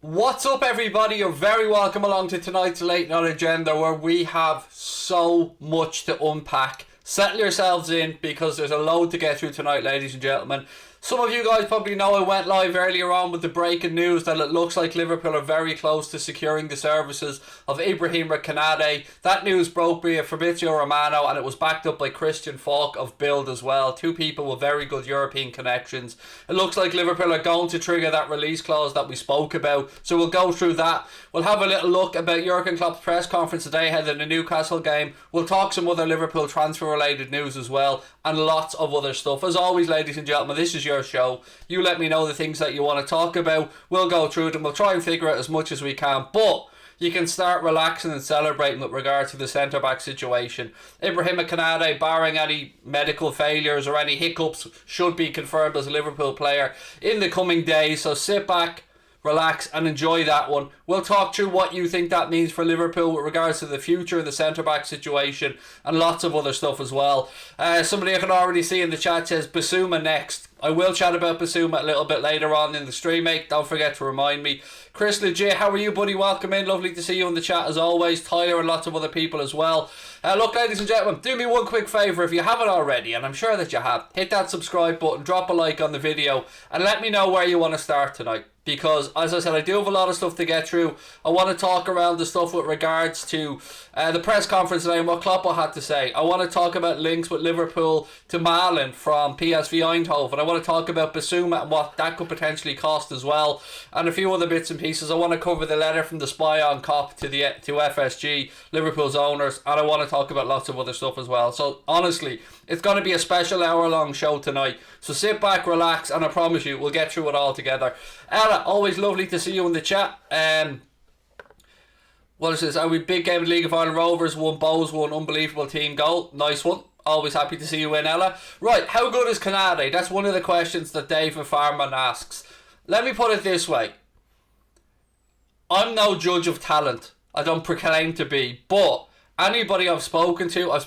What's up, everybody? You're very welcome along to tonight's Late Night Agenda, where we have so much to unpack. Settle yourselves in, because there's a load to get through tonight, ladies and gentlemen. Some of you guys probably know I went live earlier on with the breaking news that it looks like Liverpool are very close to securing the services of Ibrahima Konate. That news broke via Fabrizio Romano, and it was backed up by Christian Falk of Bild as well. Two people with very good European connections. It looks like Liverpool are going to trigger that release clause that we spoke about, so we'll go through that. We'll have a little look about Jurgen Klopp's press conference today ahead of the Newcastle game. We'll talk some other Liverpool transfer related news as well, and lots of other stuff. As always, ladies and gentlemen, this is your show. You let me know the things that you want to talk about. We'll go through them. We'll try and figure out as much as we can, but you can start relaxing and celebrating with regard to the centre-back situation. Ibrahima Konate, barring any medical failures or any hiccups, should be confirmed as a Liverpool player in the coming days. So sit back, relax and enjoy that one. We'll talk through what you think that means for Liverpool with regards to the future of the centre-back situation and lots of other stuff as well. Somebody I can already see in the chat says Bissouma next. I will chat about Bissouma a little bit later on in the stream, mate. Don't forget to remind me. Chris Legit, how are you, buddy? Welcome in. Lovely to see you in the chat as always. Tyler and lots of other people as well. Look, ladies and gentlemen, do me one quick favour if you haven't already, and I'm sure that you have. Hit that subscribe button, drop a like on the video, and let me know where you want to start tonight. Because, as I said, I do have a lot of stuff to get through. I want to talk around the stuff with regards to the press conference today and what Klopp had to say. I want to talk about links with Liverpool to Malen from PSV Eindhoven. I want to talk about Bissouma and what that could potentially cost as well. And a few other bits and pieces. I want to cover the letter from the spy on Klopp to FSG, Liverpool's owners. And I want to talk about lots of other stuff as well. So, honestly, it's going to be a special hour-long show tonight. So sit back, relax, and I promise you, we'll get through it all together. Ella, always lovely to see you in the chat. What is this? Are we big game in the League of Ireland Rovers? Won Bows, won unbelievable team goal. Nice one. Always happy to see you in, Ella. Right, how good is Konate? That's one of the questions that David Farman asks. Let me put it this way. I'm no judge of talent. I don't proclaim to be, but anybody I've spoken to a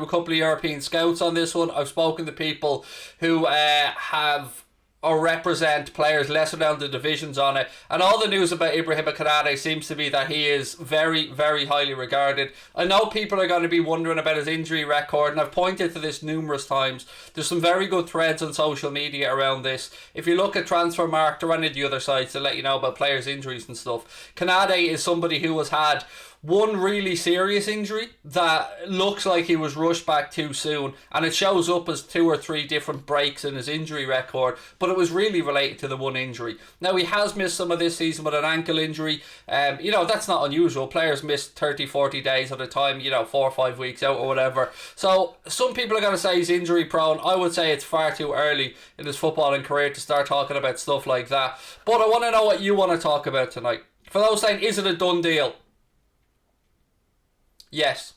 couple of European scouts on this one. I've spoken to people who have or represent players lesser down the divisions on it, and all the news about Ibrahima Konate seems to be that he is very, very highly regarded. I know people are going to be wondering about his injury record, and I've pointed to this numerous times. There's some very good threads on social media around this. If you look at Transfermarkt or any of the other sites, they'll let you know about players' injuries and stuff. Konate is somebody who has had one really serious injury that looks like he was rushed back too soon, and it shows up as 2 or 3 different breaks in his injury record, but it was really related to the one injury. Now, he has missed some of this season with an ankle injury. That's not unusual. Players miss 30-40 days at a time, 4 or 5 weeks out or whatever. So some people are going to say he's injury prone. I would say it's far too early in his footballing career to start talking about stuff like that. But I want to know what you want to talk about tonight. For those saying, is it a done deal? Yes.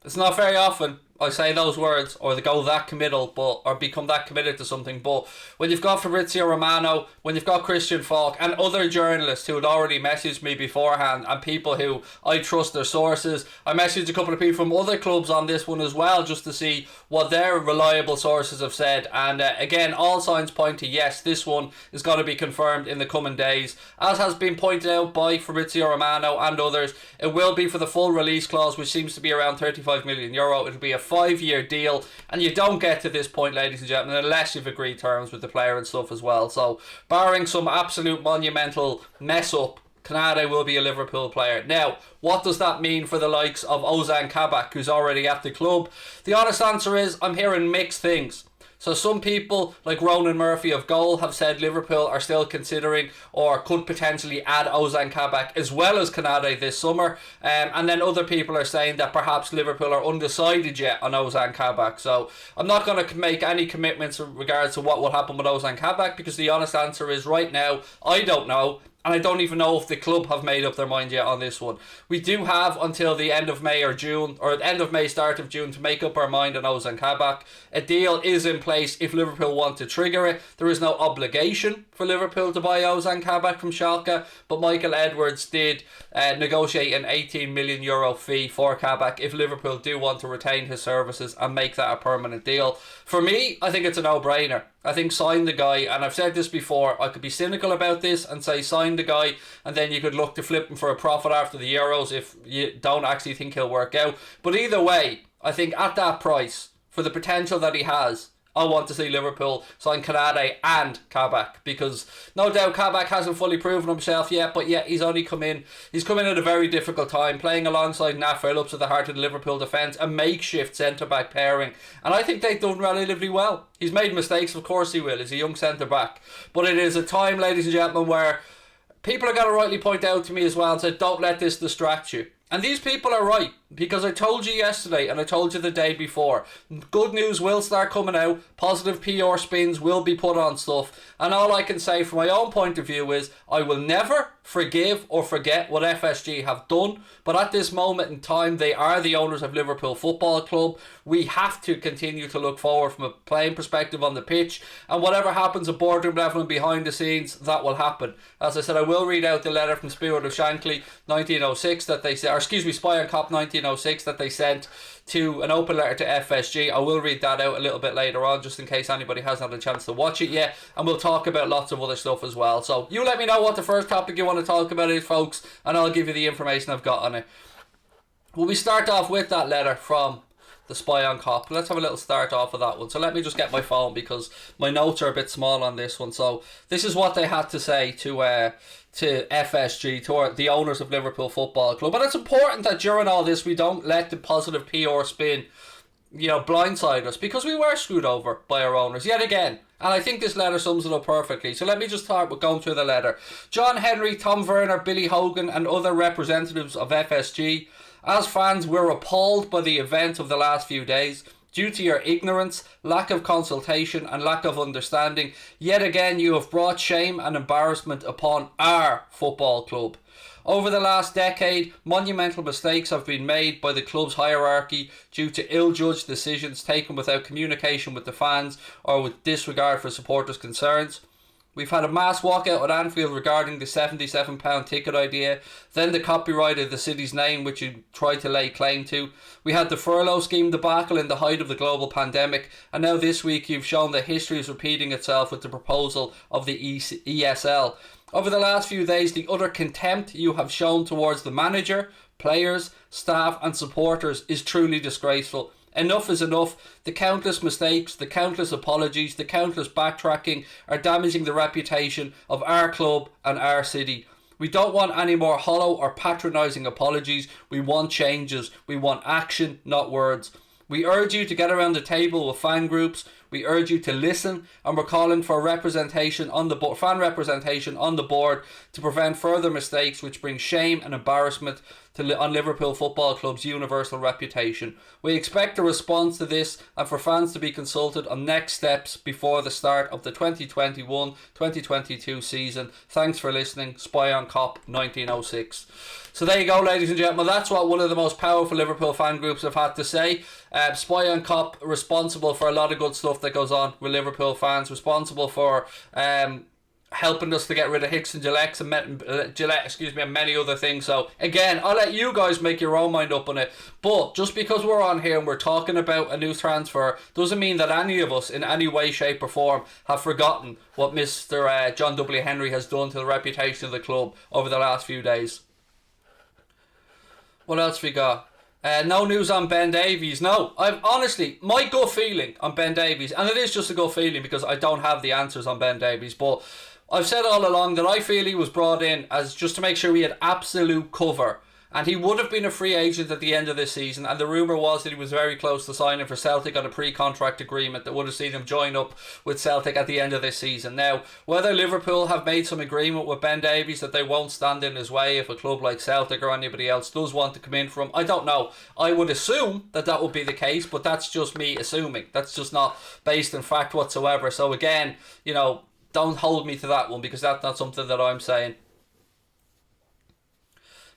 It's not very often I say those words or they go that committal, or become that committed to something, but when you've got Fabrizio Romano, when you've got Christian Falk and other journalists who had already messaged me beforehand, and people who I trust their sources, I messaged a couple of people from other clubs on this one as well, just to see what their reliable sources have said, and again, all signs point to yes, this one is going to be confirmed in the coming days. As has been pointed out by Fabrizio Romano and others, it will be for the full release clause, which seems to be around €35 million. It'll be a 5-year deal, and you don't get to this point, ladies and gentlemen, unless you've agreed terms with the player and stuff as well. So barring some absolute monumental mess up, Konate will be a Liverpool player. Now, what does that mean for the likes of Ozan Kabak, who's already at the club? The honest answer is I'm hearing mixed things. So some people, like Ronan Murphy of Goal, have said Liverpool are still considering or could potentially add Ozan Kabak as well as Konate this summer. And then other people are saying that perhaps Liverpool are undecided yet on Ozan Kabak. So I'm not going to make any commitments in regards to what will happen with Ozan Kabak, because the honest answer is right now, I don't know. And I don't even know if the club have made up their mind yet on this one. We do have until the end of May or June, or end of May, start of June, to make up our mind on Ozan Kabak. A deal is in place if Liverpool want to trigger it. There is no obligation for Liverpool to buy Ozan Kabak from Schalke, but Michael Edwards did negotiate an €18 million fee for Kabak if Liverpool do want to retain his services and make that a permanent deal. For me, I think it's a no-brainer. I think sign the guy, and I've said this before, I could be cynical about this and say sign the guy, and then you could look to flip him for a profit after the Euros if you don't actually think he'll work out. But either way, I think at that price, for the potential that he has, I want to see Liverpool sign Konate and Kabak, because no doubt Kabak hasn't fully proven himself yet, but yet he's only come in. He's come in at a very difficult time, playing alongside Nat Phillips at the heart of the Liverpool defence, a makeshift centre-back pairing, and I think they've done relatively well. He's made mistakes, of course he will, he's a young centre-back, but it is a time, ladies and gentlemen, where people are going to rightly point out to me as well and say, don't let this distract you. And these people are right, because I told you yesterday and I told you the day before, good news will start coming out, positive PR spins will be put on stuff, and all I can say from my own point of view is I will never forgive or forget what FSG have done, but at this moment in time they are the owners of Liverpool Football Club. We have to continue to look forward from a playing perspective on the pitch, and whatever happens at boardroom level and behind the scenes, that will happen. As I said, I will read out the letter from Spirit of Shankly 1906 that they said, or excuse me, Spy on Cop 1906 that they sent to an open letter to FSG. I will read that out a little bit later on, just in case anybody hasn't had a chance to watch it yet, and we'll talk about lots of other stuff as well. So you let me know what the first topic you want to talk about is, folks, and I'll give you the information I've got on it. Well, we start off with that letter from the Spy on Cop. Let's have a little start off of that one. So let me just get my phone, because my notes are a bit small on this one. So this is what they had to say to FSG, to the owners of Liverpool Football Club. And it's important that during all this we don't let the positive PR spin, blindside us, because we were screwed over by our owners yet again. And I think this letter sums it up perfectly. So let me just start with going through the letter. John Henry, Tom Werner, Billy Hogan and other representatives of FSG. As fans, we're appalled by the events of the last few days. Due to your ignorance, lack of consultation and lack of understanding, yet again you have brought shame and embarrassment upon our football club. Over the last decade, monumental mistakes have been made by the club's hierarchy due to ill-judged decisions taken without communication with the fans or with disregard for supporters' concerns. We've had a mass walkout at Anfield regarding the £77 ticket idea, then the copyright of the city's name which you tried to lay claim to. We had the furlough scheme debacle in the height of the global pandemic, and now this week you've shown that history is repeating itself with the proposal of the ESL. Over the last few days, the utter contempt you have shown towards the manager, players, staff and supporters is truly disgraceful. Enough is enough. The countless mistakes, the countless apologies, the countless backtracking are damaging the reputation of our club and our city. We don't want any more hollow or patronising apologies. We want changes. We want action, not words. We urge you to get around the table with fan groups. We urge you to listen, and we're calling for representation on the fan representation on the board to prevent further mistakes which bring shame and embarrassment on Liverpool Football Club's universal reputation. We expect a response to this and for fans to be consulted on next steps before the start of the 2021-2022 season. Thanks for listening. Spy on Cop 1906. So there you go, ladies and gentlemen. That's what one of the most powerful Liverpool fan groups have had to say. Spy on Cop, responsible for a lot of good stuff that goes on with Liverpool fans, responsible for helping us to get rid of Hicks and Gillette and many other things. So again, I'll let you guys make your own mind up on it, but just because we're on here and we're talking about a new transfer doesn't mean that any of us in any way, shape or form have forgotten what Mr. John W. Henry has done to the reputation of the club over the last few days. What else we got? No news on Ben Davies. No, I've honestly, my gut feeling on Ben Davies, and it is just a gut feeling because I don't have the answers on Ben Davies, but I've said all along that I feel he was brought in as just to make sure we had absolute cover, and he would have been a free agent at the end of this season, and the rumour was that he was very close to signing for Celtic on a pre-contract agreement that would have seen him join up with Celtic at the end of this season. Now, whether Liverpool have made some agreement with Ben Davies that they won't stand in his way if a club like Celtic or anybody else does want to come in for him, I don't know. I would assume that would be the case, but that's just me assuming. That's just not based in fact whatsoever. So again, don't hold me to that one because that's not something that I'm saying.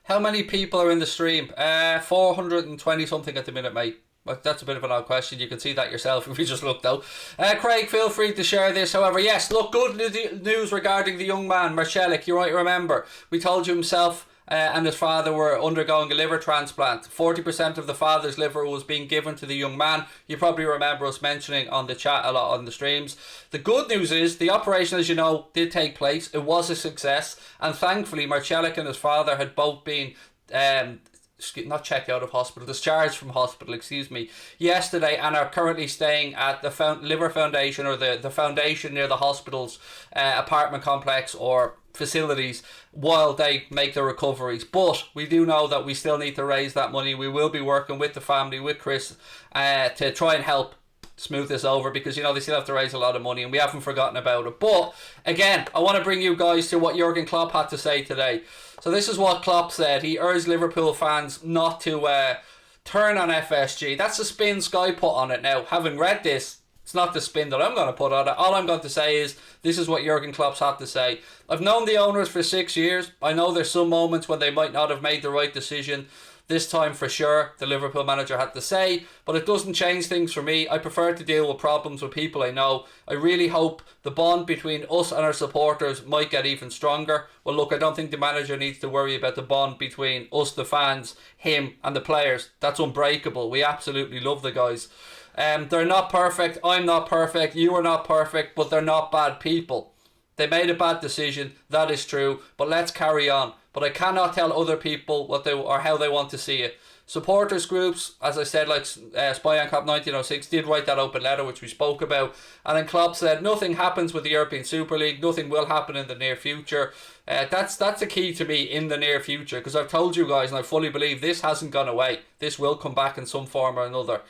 How many people are in the stream? 420 something at the minute, mate. But that's a bit of an odd question. You can see that yourself if you just look though. Craig, feel free to share this. However, yes, look, good news regarding the young man, Marcelik. You might remember, we told you himself and his father were undergoing a liver transplant. 40% of the father's liver was being given to the young man. You probably remember us mentioning on the chat a lot on the streams. The good news is the operation, as you know, did take place. It was a success, and thankfully Marcelic and his father had both been not checked out of hospital, discharged from hospital, yesterday, and are currently staying at the Liver Foundation, or the foundation near the hospital's apartment complex or facilities, while they make the recoveries. But we do know that we still need to raise that money. We will be working with the family, with Chris, to try and help smooth this over, because, you know, they still have to raise a lot of money and we haven't forgotten about it. But again, I want to bring you guys to what Jurgen Klopp had to say today. So this is what Klopp said. He urged Liverpool fans not to turn on FSG. That's the spin Sky put on it. Now, having read this, it's not the spin that I'm going to put on it. All I'm going to say is, this is what Jurgen Klopp's had to say. I've known the owners for 6 years. I know there's some moments when they might not have made the right decision. This time for sure, the Liverpool manager had to say, but it doesn't change things for me. I prefer to deal with problems with people I know. I really hope the bond between us and our supporters might get even stronger. Well, look, I don't think the manager needs to worry about the bond between us, the fans, him and the players. That's unbreakable. We absolutely love the guys. They're not perfect. I'm not perfect. You are not perfect, but they're not bad people. They made a bad decision, that is true, but let's carry on. But I cannot tell other people what they or how they want to see it. Supporters groups, as I said, like Spy on Cop 1906 did write that open letter which we spoke about, and then Klopp said nothing happens with the European Super League, nothing will happen in the near future. That's a key to me, in the near future, because I've told you guys and I fully believe this hasn't gone away. This will come back in some form or another.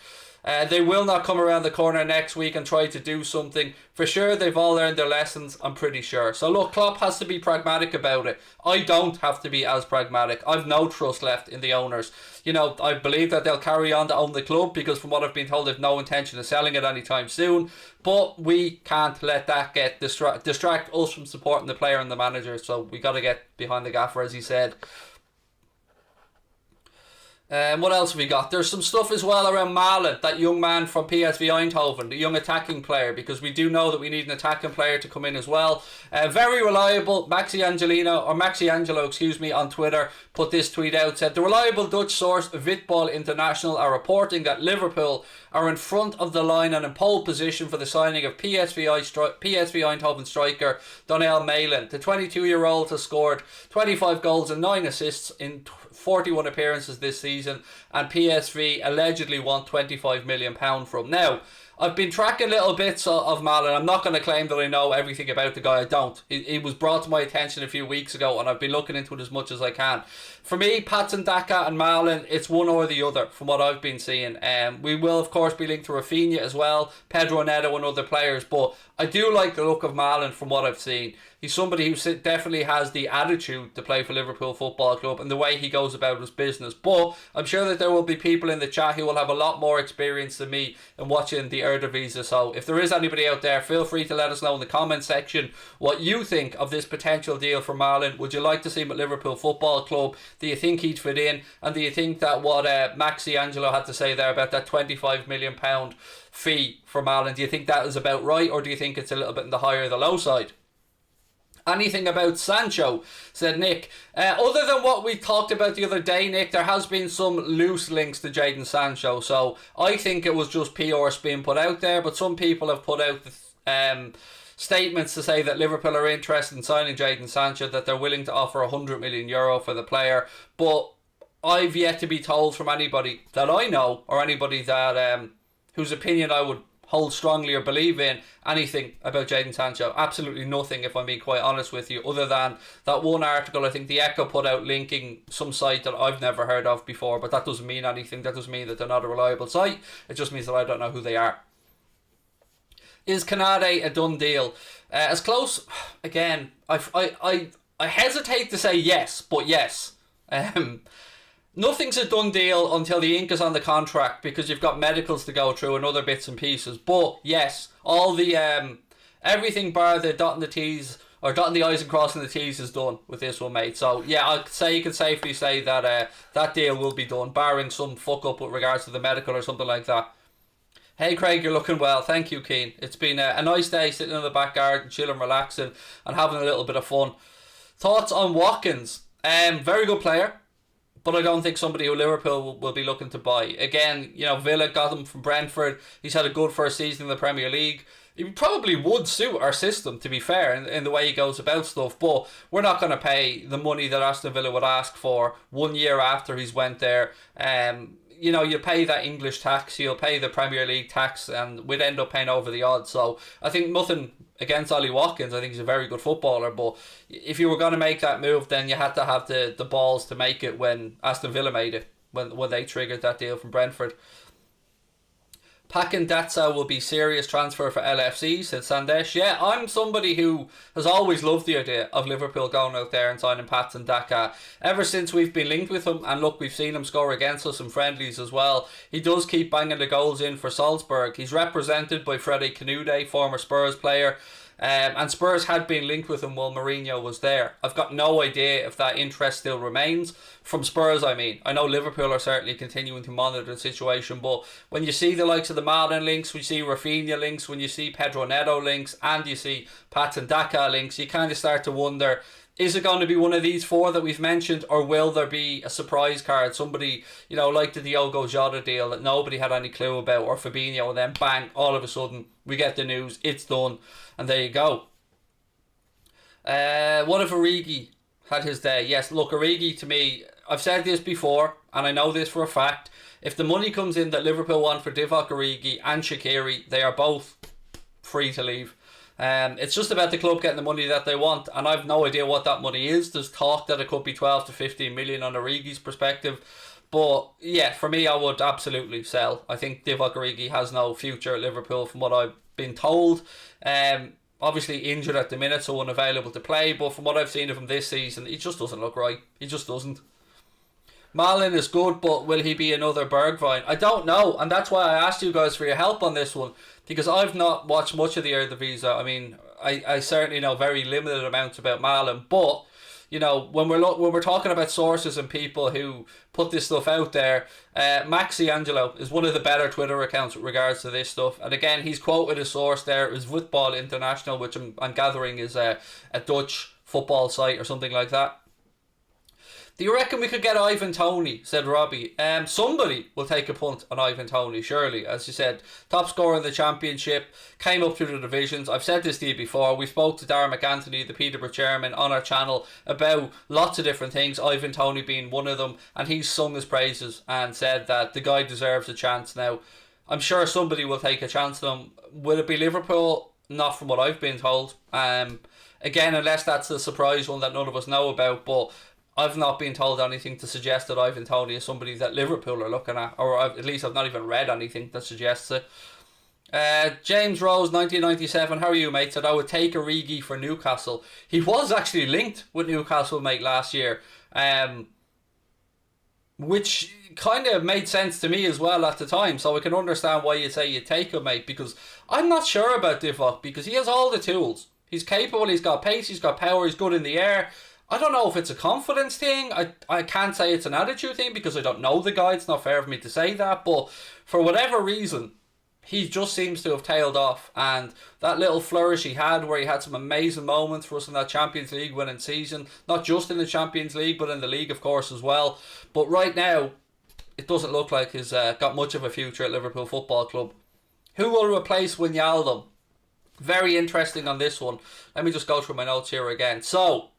They will not come around the corner next week and try to do something. For sure, they've all learned their lessons, I'm pretty sure. So look, Klopp has to be pragmatic about it. I don't have to be as pragmatic. I've no trust left in the owners. You know, I believe that they'll carry on to own the club, because from what I've been told, they've no intention of selling it anytime soon. But we can't let that get distract us from supporting the player and the manager. So we got to get behind the gaffer, as he said. What else have we got? There's some stuff as well around Malen, that young man from PSV Eindhoven, the young attacking player, because we do know that we need an attacking player to come in as well. Very reliable. Maxiangelo, on Twitter put this tweet out, said the reliable Dutch source Vitbal International are reporting that Liverpool are in front of the line and in pole position for the signing of PSV Eindhoven striker Donyell Malen. The 22-year-old has scored 25 goals and 9 assists in 41 appearances this season, and PSV allegedly want £25 million from. Now, I've been tracking little bits of Malen. I'm not going to claim that I know everything about the guy. I don't. It was brought to my attention a few weeks ago, and I've been looking into it as much as I can. For me, Patson Daka and Malen, it's one or the other from what I've been seeing. We will, of course, be linked to Rafinha as well, Pedro Neto and other players, but I do like the look of Malen from what I've seen. He's somebody who definitely has the attitude to play for Liverpool Football Club and the way he goes about his business. But I'm sure that there will be people in the chat who will have a lot more experience than me in watching the Eredivisie. So if there is anybody out there, feel free to let us know in the comment section what you think of this potential deal for Malen. Would you like to see him at Liverpool Football Club? Do you think he'd fit in? And do you think that what Maxiangelo had to say there about that £25 million fee for Malen, do you think that is about right, or do you think it's a little bit in the higher or the low side? Anything about Sancho, said Nick. Other than what we talked about the other day, Nick, there has been some loose links to Jadon Sancho. So I think it was just PR spin put out there, but some people have put out statements to say that Liverpool are interested in signing Jadon Sancho, that they're willing to offer €100 million for the player. But I've yet to be told from anybody that I know, or anybody that whose opinion I would hold strongly or believe in, anything about Jadon Sancho. Absolutely nothing, if I'm being quite honest with you, other than that one article I think the Echo put out linking some site that I've never heard of before, but that doesn't mean anything. That doesn't mean that they're not a reliable site. It just means that I don't know who they are. Is Konate a done deal? As close, again, I hesitate to say yes, but yes. Nothing's a done deal until the ink is on the contract, because you've got medicals to go through and other bits and pieces. But yes, all the everything bar the dotting the T's, or dotting the I's and crossing the T's, is done with this one, mate. So yeah, I'd say you can safely say that that deal will be done, barring some fuck up with regards to the medical or something like that. Hey Craig, you're looking well. Thank you, Keane. It's been a nice day sitting in the back garden, chilling, relaxing, and having a little bit of fun. Thoughts on Watkins? Very good player, but I don't think somebody who Liverpool will be looking to buy. Again, Villa got him from Brentford. He's had a good first season in the Premier League. He probably would suit our system, to be fair, in the way he goes about stuff. But we're not going to pay the money that Aston Villa would ask for 1 year after he's went there. You pay that English tax, you'll pay the Premier League tax, and we'd end up paying over the odds. So I think nothing against Ollie Watkins. I think he's a very good footballer, but if you were going to make that move, then you had to have the balls to make it when Aston Villa made it, when they triggered that deal from Brentford. Pakin Datsa will be serious transfer for LFC, said Sandesh. Yeah, I'm somebody who has always loved the idea of Liverpool going out there and signing Patson Daka. Ever since we've been linked with him, and look, we've seen him score against us in friendlies as well. He does keep banging the goals in for Salzburg. He's represented by Freddie Canute, former Spurs player. And Spurs had been linked with him while Mourinho was there. I've got no idea if that interest still remains. From Spurs, I mean. I know Liverpool are certainly continuing to monitor the situation, but when you see the likes of the Malen links, we see Rafinha links, when you see Pedro Neto links, and you see Patson Daka links, you kind of start to wonder, is it going to be one of these four that we've mentioned, or will there be a surprise card? Somebody, like the Diogo Jota deal that nobody had any clue about, or Fabinho, and then bang, all of a sudden, we get the news, it's done, and there you go. What if Origi had his day? Yes, look, Origi, to me, I've said this before, and I know this for a fact, if the money comes in that Liverpool want for Divock Origi and Shaqiri, they are both free to leave. It's just about the club getting the money that they want, and I've no idea what that money is. There's talk that it could be 12 to 15 million on Origi's perspective, but yeah, for me, I would absolutely sell. I think Divock Origi has no future at Liverpool from what I've been told. Obviously injured at the minute, so unavailable to play, but from what I've seen of him this season, he just doesn't look right. He just doesn't. Malen is good, but will he be another Bergwijn? I don't know, and that's why I asked you guys for your help on this one, because I've not watched much of the Eredivisie. I mean, I certainly know very limited amounts about Malen, but when we're talking about sources and people who put this stuff out there, Maxi Angelo is one of the better Twitter accounts with regards to this stuff, and again, he's quoted a source there is Voetbal International, which I'm gathering is a Dutch football site or something like that. Do you reckon we could get Ivan Toney? Said Robbie. Somebody will take a punt on Ivan Toney, surely. As you said, top scorer in the Championship, came up through the divisions. I've said this to you before. We spoke to Darren McAnthony, the Peterborough chairman, on our channel about lots of different things, Ivan Toney being one of them, and he's sung his praises and said that the guy deserves a chance now. I'm sure somebody will take a chance on him. Will it be Liverpool? Not from what I've been told. Again, unless that's a surprise one that none of us know about, but I've not been told anything to suggest that Ivan Toney is somebody that Liverpool are looking at, or at least I've not even read anything that suggests it. James Rose, 1997, how are you, mate? Said I would take Origi for Newcastle. He was actually linked with Newcastle, mate, last year, which kind of made sense to me as well at the time, so I can understand why you say you take him, mate, because I'm not sure about Divock, because he has all the tools. He's capable, he's got pace, he's got power, he's good in the air. I don't know if it's a confidence thing. I can't say it's an attitude thing because I don't know the guy. It's not fair for me to say that. But for whatever reason, he just seems to have tailed off. And that little flourish he had where he had some amazing moments for us in that Champions League winning season. Not just in the Champions League, but in the league, of course, as well. But right now, it doesn't look like he's got much of a future at Liverpool Football Club. Who will replace Wijnaldum? Very interesting on this one. Let me just go through my notes here again. So,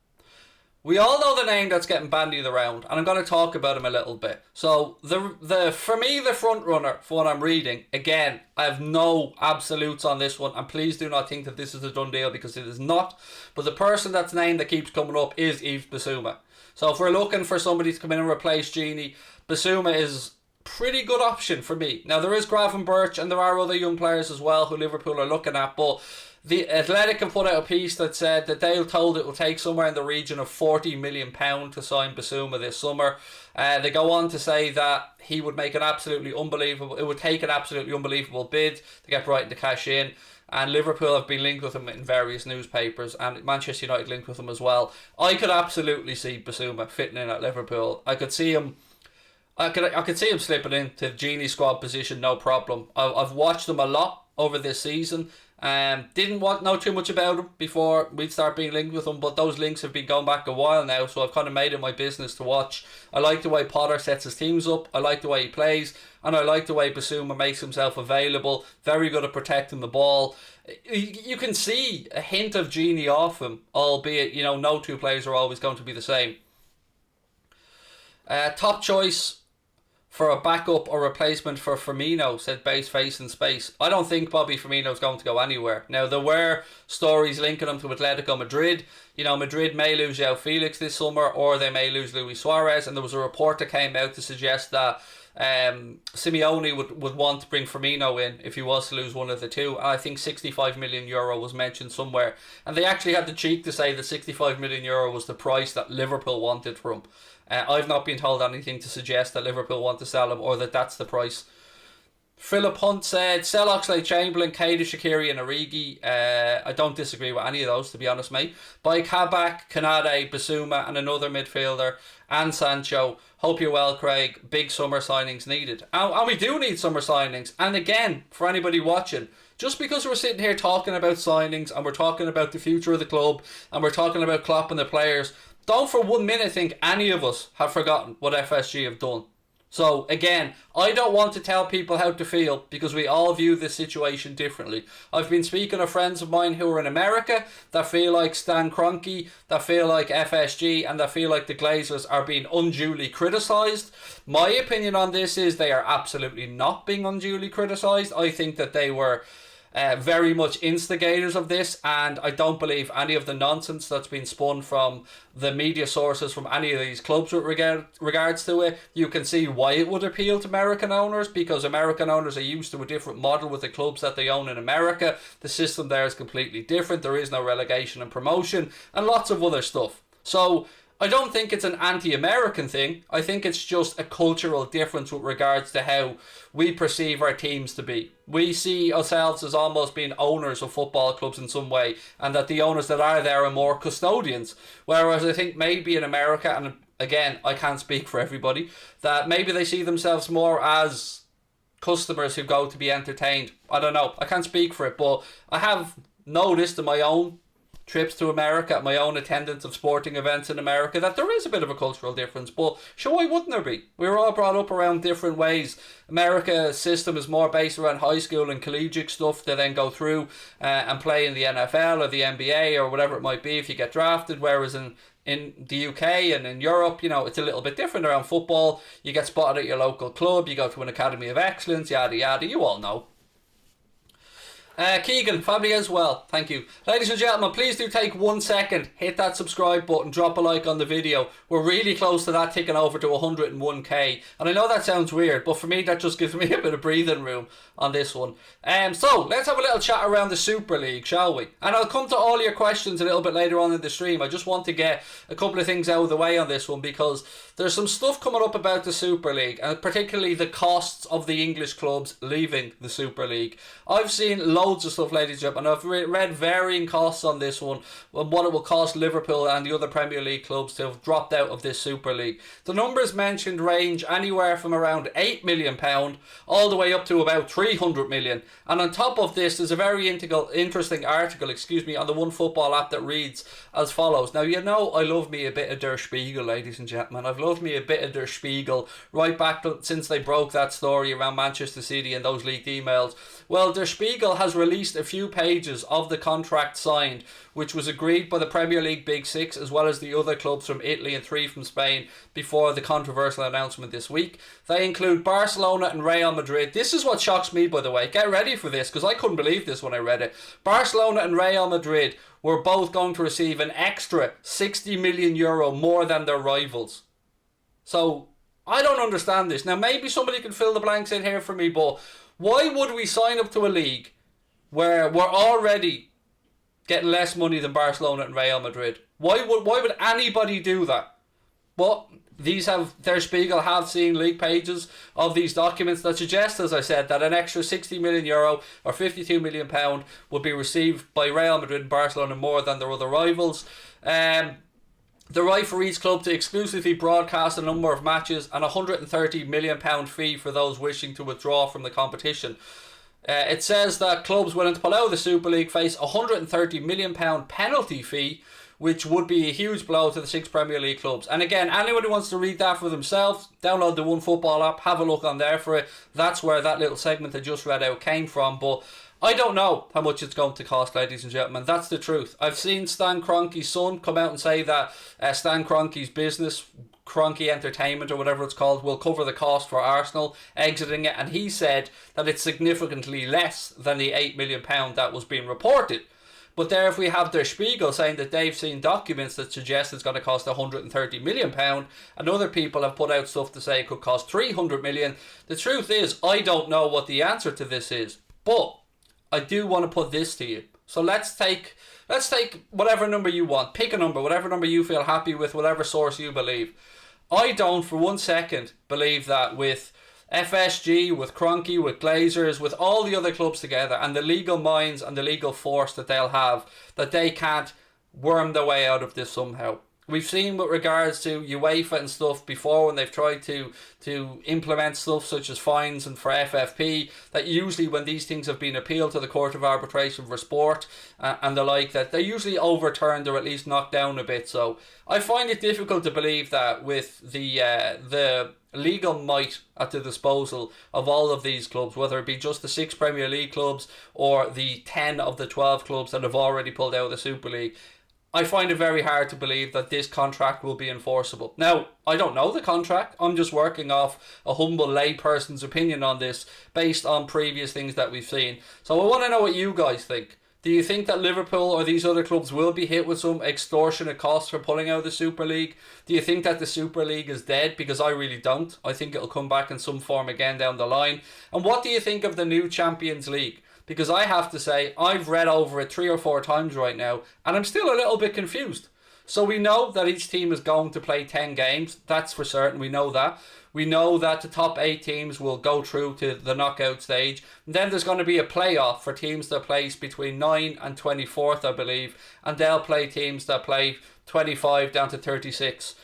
we all know the name that's getting bandied around, and I'm going to talk about him a little bit. So, for me, the front runner for what I'm reading, again, I have no absolutes on this one, and please do not think that this is a done deal, because it is not. But the person that's named that keeps coming up is Yves Bissouma. So, if we're looking for somebody to come in and replace Gini, Bissouma is pretty good option for me. Now, there is Gravenberch, and there are other young players as well who Liverpool are looking at, but The Athletic have put out a piece that said that they're told it will take somewhere in the region of £40 million to sign Bissouma this summer. They go on to say that he would make it would take an absolutely unbelievable bid to get Brighton to cash in. And Liverpool have been linked with him in various newspapers, and Manchester United linked with him as well. I could absolutely see Bissouma fitting in at Liverpool. I could see him slipping into the Genie squad position, no problem. I've watched him a lot over this season, Didn't want know too much about him before we'd start being linked with him, but those links have been going back a while now, so I've kind of made it my business to watch. I like the way Potter sets his teams up, I like the way he plays, and I like the way Bissouma makes himself available. Very good at protecting the ball. You can see a hint of genie off him, albeit, no two players are always going to be the same. Top choice for a backup or replacement for Firmino, said Base Face in Space. I don't think Bobby Firmino's going to go anywhere. Now, there were stories linking him to Atletico Madrid. Madrid may lose João Felix this summer, or they may lose Luis Suarez, and there was a report that came out to suggest that Simeone would want to bring Firmino in if he was to lose one of the two. I think €65 million was mentioned somewhere, and they actually had the cheek to say that €65 million was the price that Liverpool wanted for him. I've not been told anything to suggest that Liverpool want to sell him or that that's the price. Philip Hunt said, sell Oxlade-Chamberlain, Keita, Shaqiri and Origi. I don't disagree with any of those, to be honest, mate. Buy Kabak, Konate, Bissouma and another midfielder and Sancho. Hope you're well, Craig. Big summer signings needed. And we do need summer signings. And again, for anybody watching, just because we're sitting here talking about signings and we're talking about the future of the club and we're talking about Klopp and the players, don't for 1 minute think any of us have forgotten what FSG have done. So again, I don't want to tell people how to feel because we all view this situation differently. I've been speaking to friends of mine who are in America that feel like Stan Kroenke, that feel like FSG and that feel like the Glazers are being unduly criticised. My opinion on this is they are absolutely not being unduly criticised. I think that they were very much instigators of this, and I don't believe any of the nonsense that's been spun from the media sources from any of these clubs with regards to it. You can see why it would appeal to American owners, because American owners are used to a different model with the clubs that they own in America. The system there is completely different. There is no relegation and promotion and lots of other stuff. So I don't think it's an anti-American thing. I think it's just a cultural difference with regards to how we perceive our teams to be. We see ourselves as almost being owners of football clubs in some way, and that the owners that are there are more custodians. Whereas I think maybe in America, and again, I can't speak for everybody, that maybe they see themselves more as customers who go to be entertained. I don't know. I can't speak for it, but I have noticed in my own trips to America, my own attendance of sporting events in America, that there is a bit of a cultural difference. But sure, why wouldn't there be? We were all brought up around different ways. America's system is more based around high school and collegiate stuff. They then go through and play in the NFL or the NBA or whatever it might be if you get drafted, whereas in the UK and in Europe, it's a little bit different around football. You get spotted at your local club, you go to an academy of excellence, yada yada, you all know. Keegan, family as well, thank you. Ladies and gentlemen, please do take 1 second, hit that subscribe button, drop a like on the video. We're really close to that ticking over to 101k, and I know that sounds weird, but for me that just gives me a bit of breathing room on this one. So let's have a little chat around the Super League, shall we? And I'll come to all your questions a little bit later on in the stream. I just want to get a couple of things out of the way on this one, because there's some stuff coming up about the Super League, and particularly the costs of the English clubs leaving the Super League. I've seen loads of stuff, ladies and gentlemen, and I've read varying costs on this one, on what it will cost Liverpool and the other Premier League clubs to have dropped out of this Super League. The numbers mentioned range anywhere from around £8 million all the way up to about 300 million. And on top of this, there's a very interesting article, on the One Football app that reads as follows. Now, I love me a bit of Der Spiegel, ladies and gentlemen. I've loved me a bit of Der Spiegel right back since they broke that story around Manchester City and those leaked emails. Well, Der Spiegel has released a few pages of the contract signed, which was agreed by the Premier League Big Six as well as the other clubs from Italy and 3 from Spain before the controversial announcement this week. They include Barcelona and Real Madrid. This is what shocks me, by the way. Get ready for this, because I couldn't believe this when I read it. Barcelona and Real Madrid were both going to receive an extra €60 million more than their rivals. So, I don't understand this. Now, maybe somebody can fill the blanks in here for me, but why would we sign up to a league where we're already getting less money than Barcelona and Real Madrid? Why would anybody do that? But Der Spiegel have seen leak pages of these documents that suggest, as I said, that an extra €60 million or £52 million would be received by Real Madrid and Barcelona more than their other rivals. The right for each club to exclusively broadcast a number of matches and a £130 million fee for those wishing to withdraw from the competition. It says that clubs willing to pull out of the Super League face a £130 million penalty fee, which would be a huge blow to the 6 Premier League clubs. And again, anyone who wants to read that for themselves, download the OneFootball app, have a look on there for it. That's where that little segment I just read out came from. But I don't know how much it's going to cost, ladies and gentlemen. That's the truth. I've seen Stan Kroenke's son come out and say that Stan Kroenke's business, Kroenke Entertainment or whatever it's called, will cover the cost for Arsenal exiting it. And he said that it's significantly less than the £8 million that was being reported. But there, if we have Der Spiegel saying that they've seen documents that suggest it's going to cost £130 million, and other people have put out stuff to say it could cost £300 million, the truth is, I don't know what the answer to this is. But I do want to put this to you. So let's take whatever number you want. Pick a number, whatever number you feel happy with, whatever source you believe. I don't for 1 second believe that with FSG, with Kroenke, with Glazers, with all the other clubs together, and the legal minds and the legal force that they'll have, that they can't worm their way out of this somehow. We've seen with regards to UEFA and stuff before when they've tried to implement stuff such as fines and for FFP, that usually when these things have been appealed to the Court of Arbitration for Sport and the like, that they're usually overturned or at least knocked down a bit. So I find it difficult to believe that with the legal might at the disposal of all of these clubs, whether it be just the 6 Premier League clubs or the 10 of the 12 clubs that have already pulled out of the Super League, I find it very hard to believe that this contract will be enforceable. Now, I don't know the contract. I'm just working off a humble layperson's opinion on this based on previous things that we've seen. So I want to know what you guys think. Do you think that Liverpool or these other clubs will be hit with some extortionate costs for pulling out of the Super League? Do you think that the Super League is dead? Because I really don't. I think it'll come back in some form again down the line. And what do you think of the new Champions League? Because I have to say, I've read over it 3 or 4 times right now, and I'm still a little bit confused. So we know that each team is going to play 10 games. That's for certain. We know that. We know that the top 8 teams will go through to the knockout stage. And then there's going to be a playoff for teams that place between 9 and 24th, I believe. And they'll play teams that play 25 down to 36.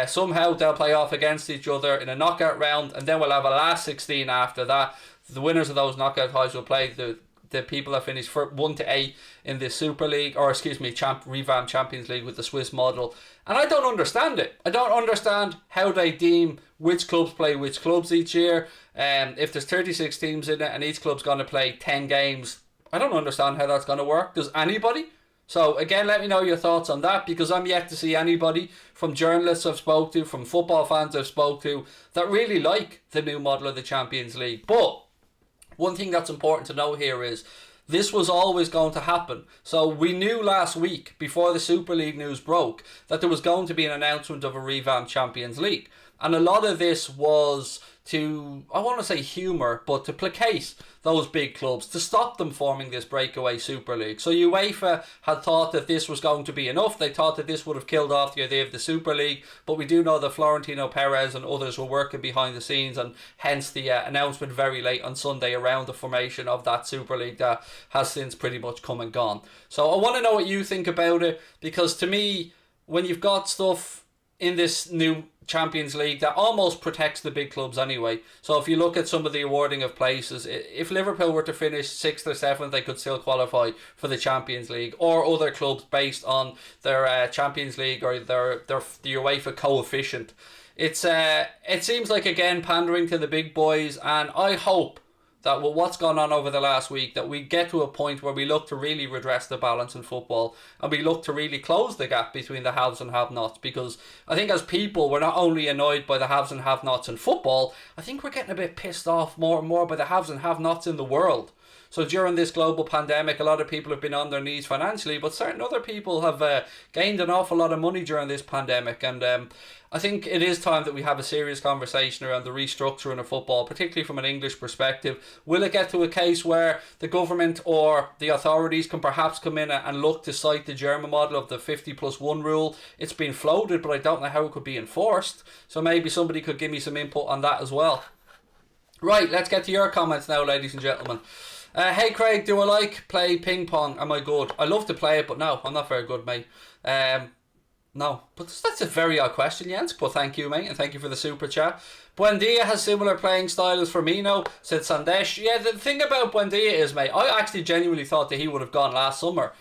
Somehow they'll play off against each other in a knockout round. And then we'll have a last 16 after that. The winners of those knockout ties will play the people that finish 1 to 8 in the Super League, or revamped Champions League with the Swiss model. And I don't understand it. I don't understand how they deem which clubs play which clubs each year. If there's 36 teams in it and each club's going to play 10 games, I don't understand how that's going to work. Does anybody? So again, let me know your thoughts on that, because I'm yet to see anybody, from journalists I've spoke to, from football fans I've spoke to, that really like the new model of the Champions League. But one thing that's important to know here is this was always going to happen. So we knew last week, before the Super League news broke, that there was going to be an announcement of a revamped Champions League. And a lot of this was to, I want to say humour, but to placate those big clubs, to stop them forming this breakaway Super League. So UEFA had thought that this was going to be enough. They thought that this would have killed off the idea of the Super League, but we do know that Florentino Perez and others were working behind the scenes, and hence the announcement very late on Sunday around the formation of that Super League that has since pretty much come and gone. So I want to know what you think about it, because to me, when you've got stuff in this new Champions League that almost protects the big clubs anyway. So if you look at some of the awarding of places, if Liverpool were to finish 6th or 7th, they could still qualify for the Champions League, or other clubs based on their Champions League or the UEFA coefficient. It seems like, again, pandering to the big boys, and I hope that with what's gone on over the last week, that we get to a point where we look to really redress the balance in football, and we look to really close the gap between the haves and have-nots. Because I think as people, we're not only annoyed by the haves and have-nots in football, I think we're getting a bit pissed off more and more by the haves and have-nots in the world. So during this global pandemic, a lot of people have been on their knees financially, but certain other people have gained an awful lot of money during this pandemic. And I think it is time that we have a serious conversation around the restructuring of football, particularly from an English perspective. Will it get to a case where the government or the authorities can perhaps come in and look to cite the German model of the 50+1 rule? It's been floated, but I don't know how it could be enforced. So maybe somebody could give me some input on that as well. Right, let's get to your comments now, ladies and gentlemen. Hey Craig, do I play ping pong? Am I good? I love to play it, but no, I'm not very good, mate. No, but that's a very odd question, Jens. But thank you, mate, and thank you for the super chat. Buendia has similar playing style as Firmino, said Sandesh. Yeah, the thing about Buendia is, mate, I actually genuinely thought that he would have gone last summer.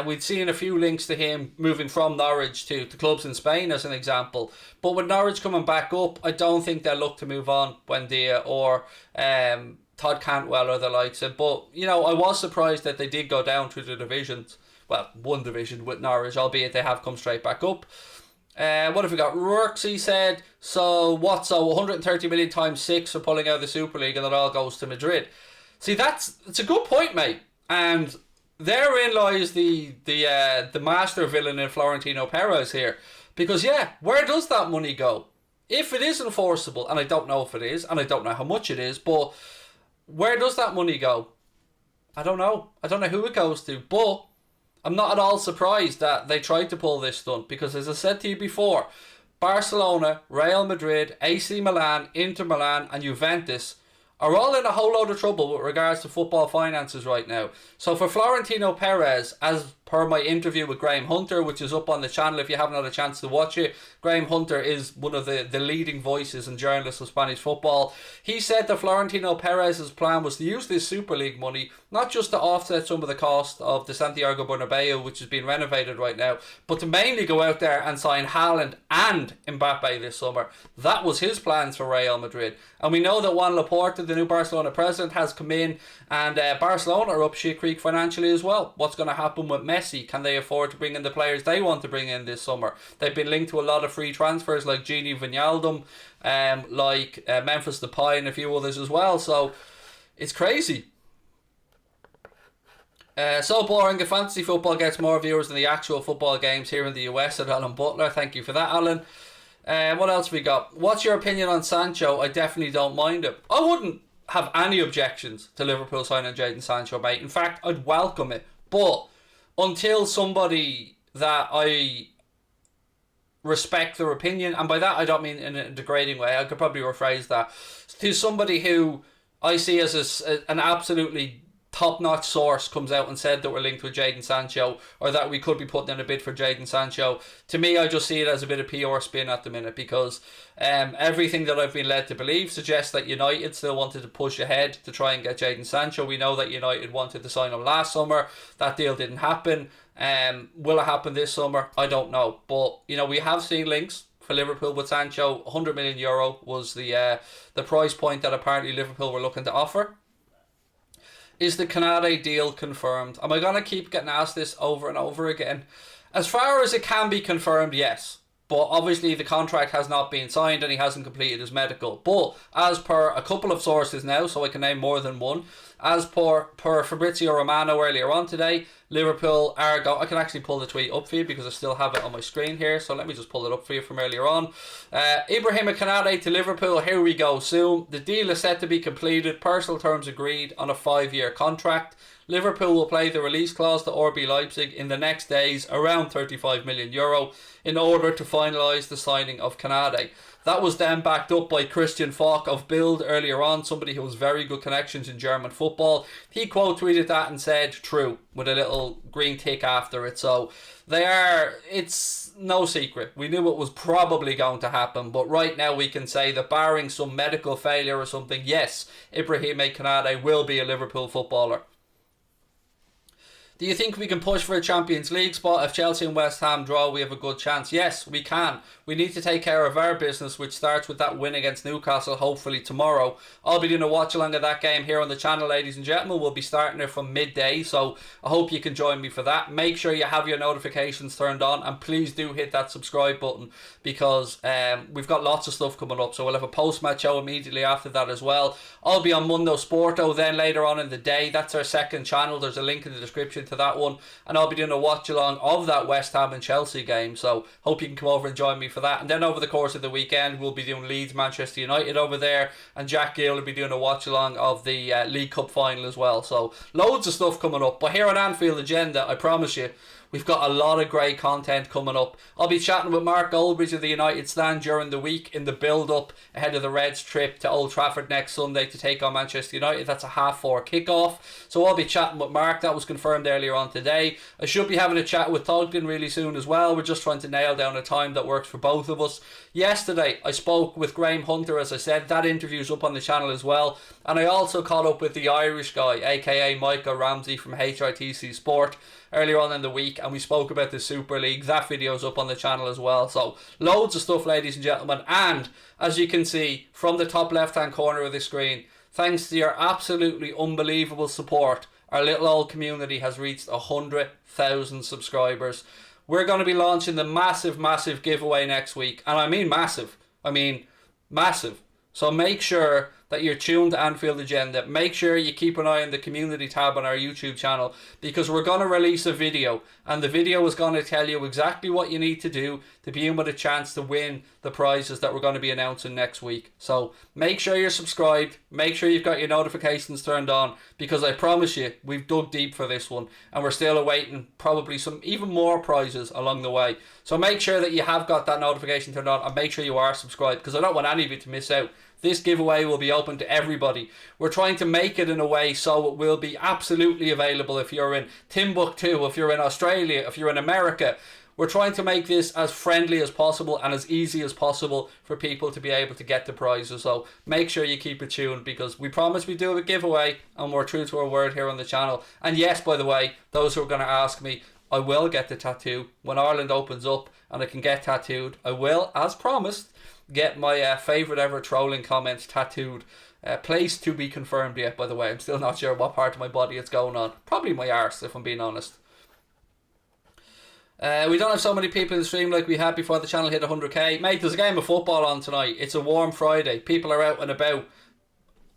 We'd seen a few links to him moving from Norwich to clubs in Spain as an example. But with Norwich coming back up, I don't think they'll look to move on Buendia or Todd Cantwell or the likes of. But, you know, I was surprised that they did go down through the divisions. Well, one division with Norwich, albeit they have come straight back up. What have we got? Rurksy said, so 130 million times 6 for pulling out of the Super League and it all goes to Madrid. See, it's a good point, mate. And therein lies the master villain in Florentino Perez here. Because, yeah, where does that money go? If it is enforceable, and I don't know if it is, and I don't know how much it is, but where does that money go? I don't know. I don't know who it goes to, but I'm not at all surprised that they tried to pull this stunt because, as I said to you before, Barcelona, Real Madrid, AC Milan, Inter Milan and Juventus are all in a whole load of trouble with regards to football finances right now. So for Florentino Perez, as per my interview with Graham Hunter, which is up on the channel if you haven't had a chance to watch it, Graham Hunter is one of the leading voices and journalists of Spanish football. He said that Florentino Perez's plan was to use this Super League money not just to offset some of the cost of the Santiago Bernabeu, which is being renovated right now, but to mainly go out there and sign Haaland and Mbappe this summer. That was his plans for Real Madrid. And we know that Juan Laporta, the new Barcelona president, has come in, and Barcelona are up shit creek financially as well. What's going to happen with Messi? Can they afford to bring in the players they want to bring in this summer? They've been linked to a lot of free transfers like Gini Wijnaldum, like Memphis Depay and a few others as well. So it's crazy. So boring, if fantasy football gets more viewers than the actual football games here in the US, at Alan Butler. Thank you for that, Alan. What else we got? What's your opinion on Sancho? I definitely don't mind it. I wouldn't have any objections to Liverpool signing Jadon Sancho, mate. In fact, I'd welcome it. But until somebody that I respect their opinion, and by that I don't mean in a degrading way, I could probably rephrase that, to somebody who I see as an absolutely top-notch source comes out and said that we're linked with Jadon Sancho, or that we could be putting in a bid for Jadon Sancho. To me, I just see it as a bit of PR spin at the minute, because everything that I've been led to believe suggests that United still wanted to push ahead to try and get Jadon Sancho. We know that United wanted to sign him last summer. That deal didn't happen. Will it happen this summer? I don't know. But, you know, we have seen links for Liverpool with Sancho. €100 million was the price point that apparently Liverpool were looking to offer. Is the Konate deal confirmed? Am I going to keep getting asked this over and over again? As far as it can be confirmed, yes. But obviously the contract has not been signed and he hasn't completed his medical. But as per a couple of sources now, so I can name more than one, as per Fabrizio Romano earlier on today, Liverpool are I can actually pull the tweet up for you because I still have it on my screen here, so let me just pull it up for you from earlier on. Ibrahima Konate to Liverpool, here we go soon. The deal is set to be completed, personal terms agreed on a 5-year contract. Liverpool will play the release clause to RB Leipzig in the next days, around €35 million, in order to finalise the signing of Konate. That was then backed up by Christian Falk of Bild earlier on, somebody who has very good connections in German football. He quote tweeted that and said, true, with a little green tick after it. So it's no secret. We knew it was probably going to happen, but right now we can say that barring some medical failure or something, yes, Ibrahima Konate will be a Liverpool footballer. Do you think we can push for a Champions League spot? If Chelsea and West Ham draw, we have a good chance. Yes, we can. We need to take care of our business, which starts with that win against Newcastle, hopefully tomorrow. I'll be doing a watch along of that game here on the channel, ladies and gentlemen. We'll be starting it from midday, so I hope you can join me for that. Make sure you have your notifications turned on, and please do hit that subscribe button, because we've got lots of stuff coming up. So we'll have a post-match show immediately after that as well. I'll be on Mundo Sporto then later on in the day. That's our second channel. There's a link in the description to that one, and I'll be doing a watch along of that West Ham and Chelsea game, so hope you can come over and join me for that. And then over the course of the weekend we'll be doing Leeds Manchester United over there, and Jack Gill will be doing a watch along of the League Cup final as well. So loads of stuff coming up, but here on Anfield Agenda, I promise you, we've got a lot of great content coming up. I'll be chatting with Mark Goldbridge of the United Stand during the week in the build-up ahead of the Reds trip to Old Trafford next Sunday to take on Manchester United. That's a 4:30 kickoff. So I'll be chatting with Mark. That was confirmed there earlier on today. I should be having a chat with Togden really soon as well. We're just trying to nail down a time that works for both of us. Yesterday I spoke with Graham Hunter, as I said. That interview's up on the channel as well. And I also caught up with the Irish guy, aka Michael Ramsey from HITC Sport, earlier on in the week, and we spoke about the Super League. That video's up on the channel as well. So loads of stuff, ladies and gentlemen. And as you can see from the top left hand corner of the screen, thanks to your absolutely unbelievable support, our little old community has reached 100,000 subscribers. We're going to be launching the massive giveaway next week. And I mean massive. I mean massive. So make sure that you're tuned to Anfield Agenda. Make sure you keep an eye on the community tab on our YouTube channel, because we're going to release a video, and the video is going to tell you exactly what you need to do to be in with a chance to win the prizes that we're going to be announcing next week. So make sure you're subscribed, make sure you've got your notifications turned on, because I promise you we've dug deep for this one, and we're still awaiting probably some even more prizes along the way. So make sure that you have got that notification turned on, and make sure you are subscribed, because I don't want any of you to miss out. This giveaway will be open to everybody. We're trying to make it in a way so it will be absolutely available if you're in Timbuktu, if you're in Australia, if you're in America. We're trying to make this as friendly as possible and as easy as possible for people to be able to get the prizes. So make sure you keep it tuned, because we promise we do a giveaway and we're true to our word here on the channel. And yes, by the way, those who are going to ask me, I will get the tattoo when Ireland opens up and I can get tattooed. I will, as promised, get my favourite ever trolling comments tattooed. Place to be confirmed yet, by the way. I'm still not sure what part of my body it's going on. Probably my arse, if I'm being honest. We don't have so many people in the stream like we had before the channel hit 100k. Mate, there's a game of football on tonight. It's a warm Friday. People are out and about.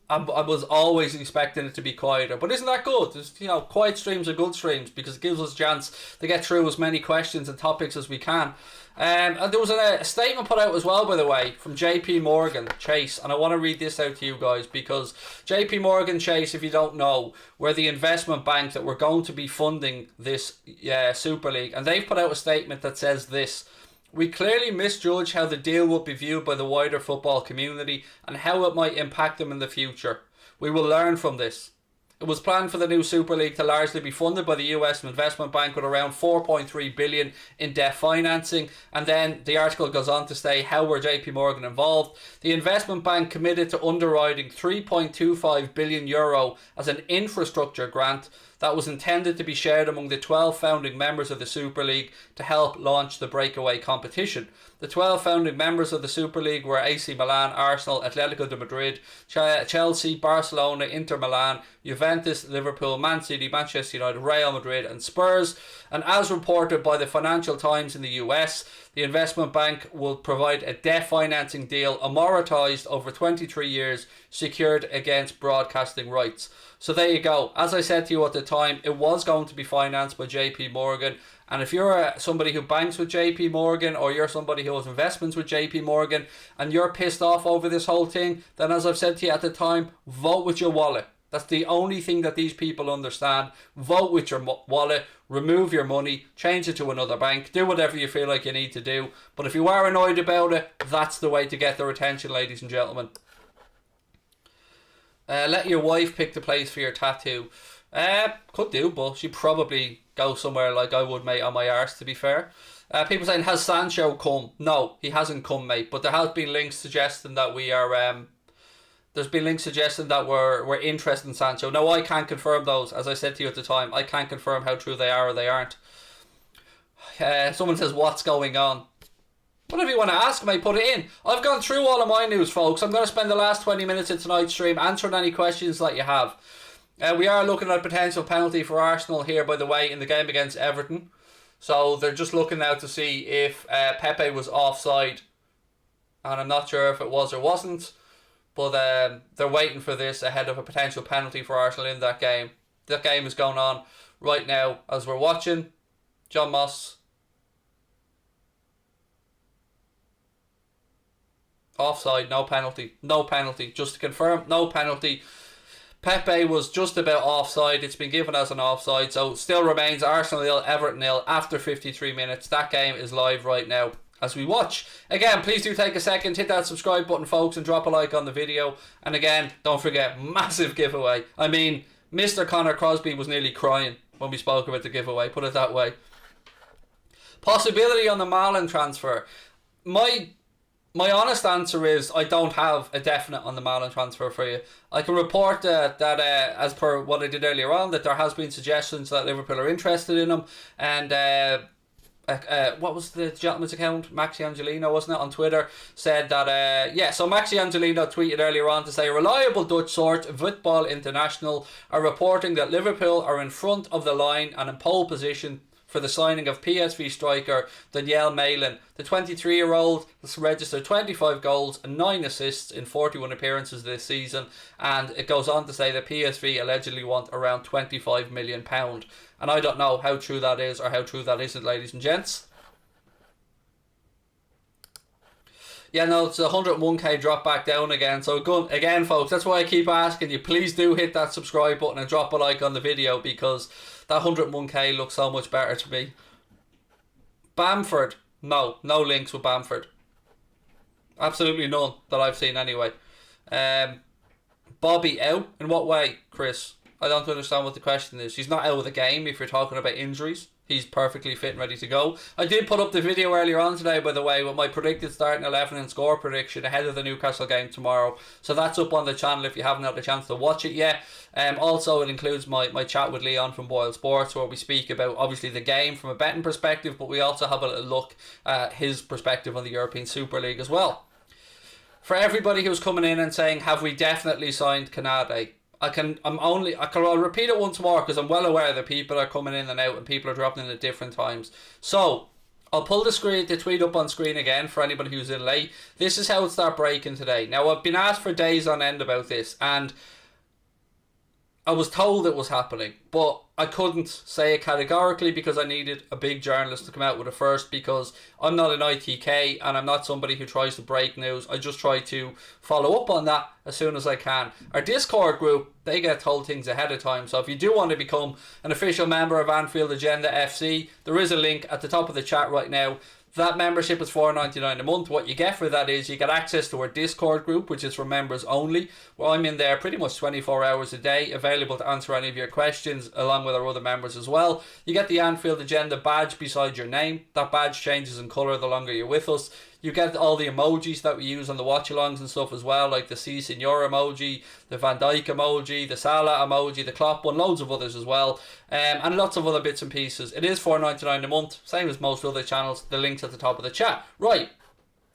I was always expecting it to be quieter, but isn't that good? There's, quiet streams are good streams, because it gives us a chance to get through as many questions and topics as we can. And there was a statement put out as well, by the way, from JP Morgan Chase, and I want to read this out to you guys, because JP Morgan Chase, if you don't know, were the investment bank that were going to be funding this Super League, and they've put out a statement that says this: "We clearly misjudged how the deal would be viewed by the wider football community and how it might impact them in the future. We will learn from this. It was planned for the new Super League to largely be funded by the US investment bank with around 4.3 billion in debt financing." And then the article goes on to say, how were JP Morgan involved? "The investment bank committed to underwriting 3.25 billion euro as an infrastructure grant that was intended to be shared among the 12 founding members of the Super League to help launch the breakaway competition. The 12 founding members of the Super League were AC Milan, Arsenal, Atletico de Madrid, Chelsea, Barcelona, Inter Milan, Juventus, Liverpool, Man City, Manchester United, Real Madrid and Spurs. And as reported by the Financial Times in the US, the investment bank will provide a debt financing deal amortized over 23 years, secured against broadcasting rights." So there you go. As I said to you at the time, it was going to be financed by JP Morgan. And if you're somebody who banks with JP Morgan, or you're somebody who has investments with JP Morgan, and you're pissed off over this whole thing, then as I've said to you at the time, vote with your wallet. That's the only thing that these people understand. Vote with your wallet, remove your money, change it to another bank, do whatever you feel like you need to do. But if you are annoyed about it, that's the way to get their attention, ladies and gentlemen. Let your wife pick the place for your tattoo. Could do, but she'd probably go somewhere like I would, mate, on my arse, to be fair. People saying, has Sancho come? No, he hasn't come, mate. But there has been links suggesting that we are... there's been links suggesting that we're interested in Sancho. No, I can't confirm those. As I said to you at the time, I can't confirm how true they are or they aren't. Someone says, what's going on? Whatever you want to ask, mate, put it in. I've gone through all of my news, folks. I'm going to spend the last 20 minutes of tonight's stream answering any questions that you have. We are looking at a potential penalty for Arsenal here, by the way, in the game against Everton. So they're just looking now to see if Pepe was offside. And I'm not sure if it was or wasn't. But they're waiting for this ahead of a potential penalty for Arsenal in that game. That game is going on right now as we're watching. John Moss. Offside, no penalty. No penalty. Just to confirm, no penalty. Pepe was just about offside. It's been given as an offside. So it still remains Arsenal 0, Everton 0 after 53 minutes. That game is live right now as we watch. Again, please do take a second, hit that subscribe button, folks, and drop a like on the video. And again, don't forget, massive giveaway. I mean, Mr. Connor Crosby was nearly crying when we spoke about the giveaway, put it that way. Possibility on the Malen transfer. My honest answer is I don't have a definite on the Malen transfer for you. I can report that as per what I did earlier on, that there has been suggestions that Liverpool are interested in him, and what was the gentleman's account? Maxi Angelino, wasn't it, on Twitter, said that so Maxi Angelino tweeted earlier on to say, a reliable Dutch source, Voetbal International, are reporting that Liverpool are in front of the line and in pole position for the signing of PSV striker Donyell Malen. The 23-year-old has registered 25 goals and 9 assists in 41 appearances this season, and it goes on to say that PSV allegedly want around £25 million. And I don't know how true that is or how true that isn't, ladies and gents. Yeah, no, it's 101k drop back down again. So again, folks, that's why I keep asking you, please do hit that subscribe button and drop a like on the video, because that 101k looks so much better to me. Bamford, no links with Bamford. Absolutely none that I've seen anyway. Bobby out? In what way, Chris? I don't understand what the question is. He's not out of the game if you're talking about injuries. He's perfectly fit and ready to go. I did put up the video earlier on today, by the way, with my predicted starting 11 and score prediction ahead of the Newcastle game tomorrow. So that's up on the channel if you haven't had a chance to watch it yet. Also, it includes my chat with Leon from Boyle Sports, where we speak about, obviously, the game from a betting perspective, but we also have a little look at his perspective on the European Super League as well. For everybody who's coming in and saying, have we definitely signed Konate? I'll repeat it once more, because I'm well aware that people are coming in and out and people are dropping in at different times. So I'll pull the tweet up on screen again for anybody who's in late. This is how it started breaking today. Now, I've been asked for days on end about this, and I was told it was happening, but I couldn't say it categorically because I needed a big journalist to come out with it first, because I'm not an ITK and I'm not somebody who tries to break news. I just try to follow up on that as soon as I can. Our Discord group, they get told things ahead of time, so if you do want to become an official member of Anfield Agenda FC, there is a link at the top of the chat right now. That membership is $4.99 a month. What you get for that is you get access to our Discord group, which is for members only, where I'm in there pretty much 24 hours a day, available to answer any of your questions, along with our other members as well. You get the Anfield Agenda badge beside your name. That badge changes in colour the longer you're with us. You get all the emojis that we use on the watch-alongs and stuff as well, like the C Senor emoji, the Van Dijk emoji, the Salah emoji, the Klopp one, loads of others as well, and lots of other bits and pieces. It is $4.99 a month, same as most other channels. The link's at the top of the chat. Right,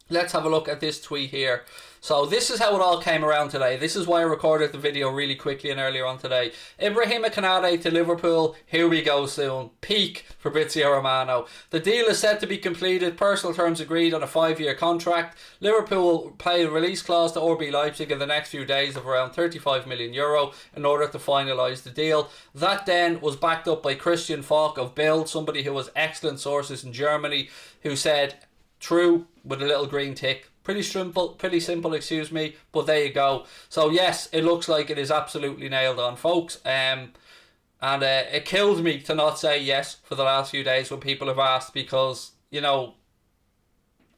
let's have a look at this tweet here. So this is how it all came around today. This is why I recorded the video really quickly and earlier on today. Ibrahima Konate to Liverpool. Here we go soon. Peak Fabrizio Romano. The deal is set to be completed. Personal terms agreed on a 5-year contract. Liverpool will pay a release clause to RB Leipzig in the next few days of around €35 million in order to finalise the deal. That then was backed up by Christian Falk of Bild, somebody who has excellent sources in Germany, who said true with a little green tick. Pretty simple, but there you go. So yes, it looks like it is absolutely nailed on, folks. And it killed me to not say yes for the last few days when people have asked, because, you know,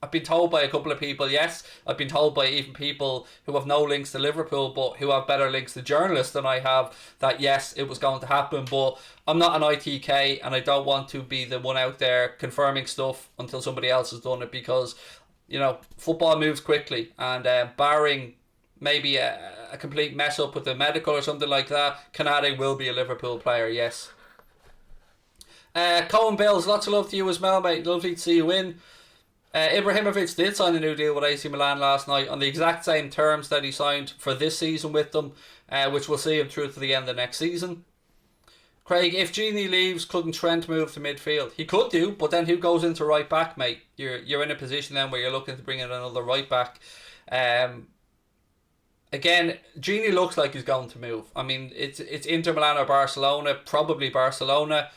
I've been told by a couple of people yes. I've been told by even people who have no links to Liverpool but who have better links to journalists than I have, that yes, it was going to happen. But I'm not an ITK and I don't want to be the one out there confirming stuff until somebody else has done it, because, you know, football moves quickly, and barring maybe a complete mess up with the medical or something like that, Konate will be a Liverpool player, yes. Cohen Bills, lots of love to you as well, mate. Lovely to see you in. Ibrahimovic did sign a new deal with AC Milan last night on the exact same terms that he signed for this season with them, which will see him through to the end of next season. Craig, if Gini leaves, couldn't Trent move to midfield? He could do, but then who goes into right back, mate? You're in a position then where you're looking to bring in another right back. Again, Gini looks like he's going to move. I mean, it's Inter Milan or Barcelona, probably Barcelona.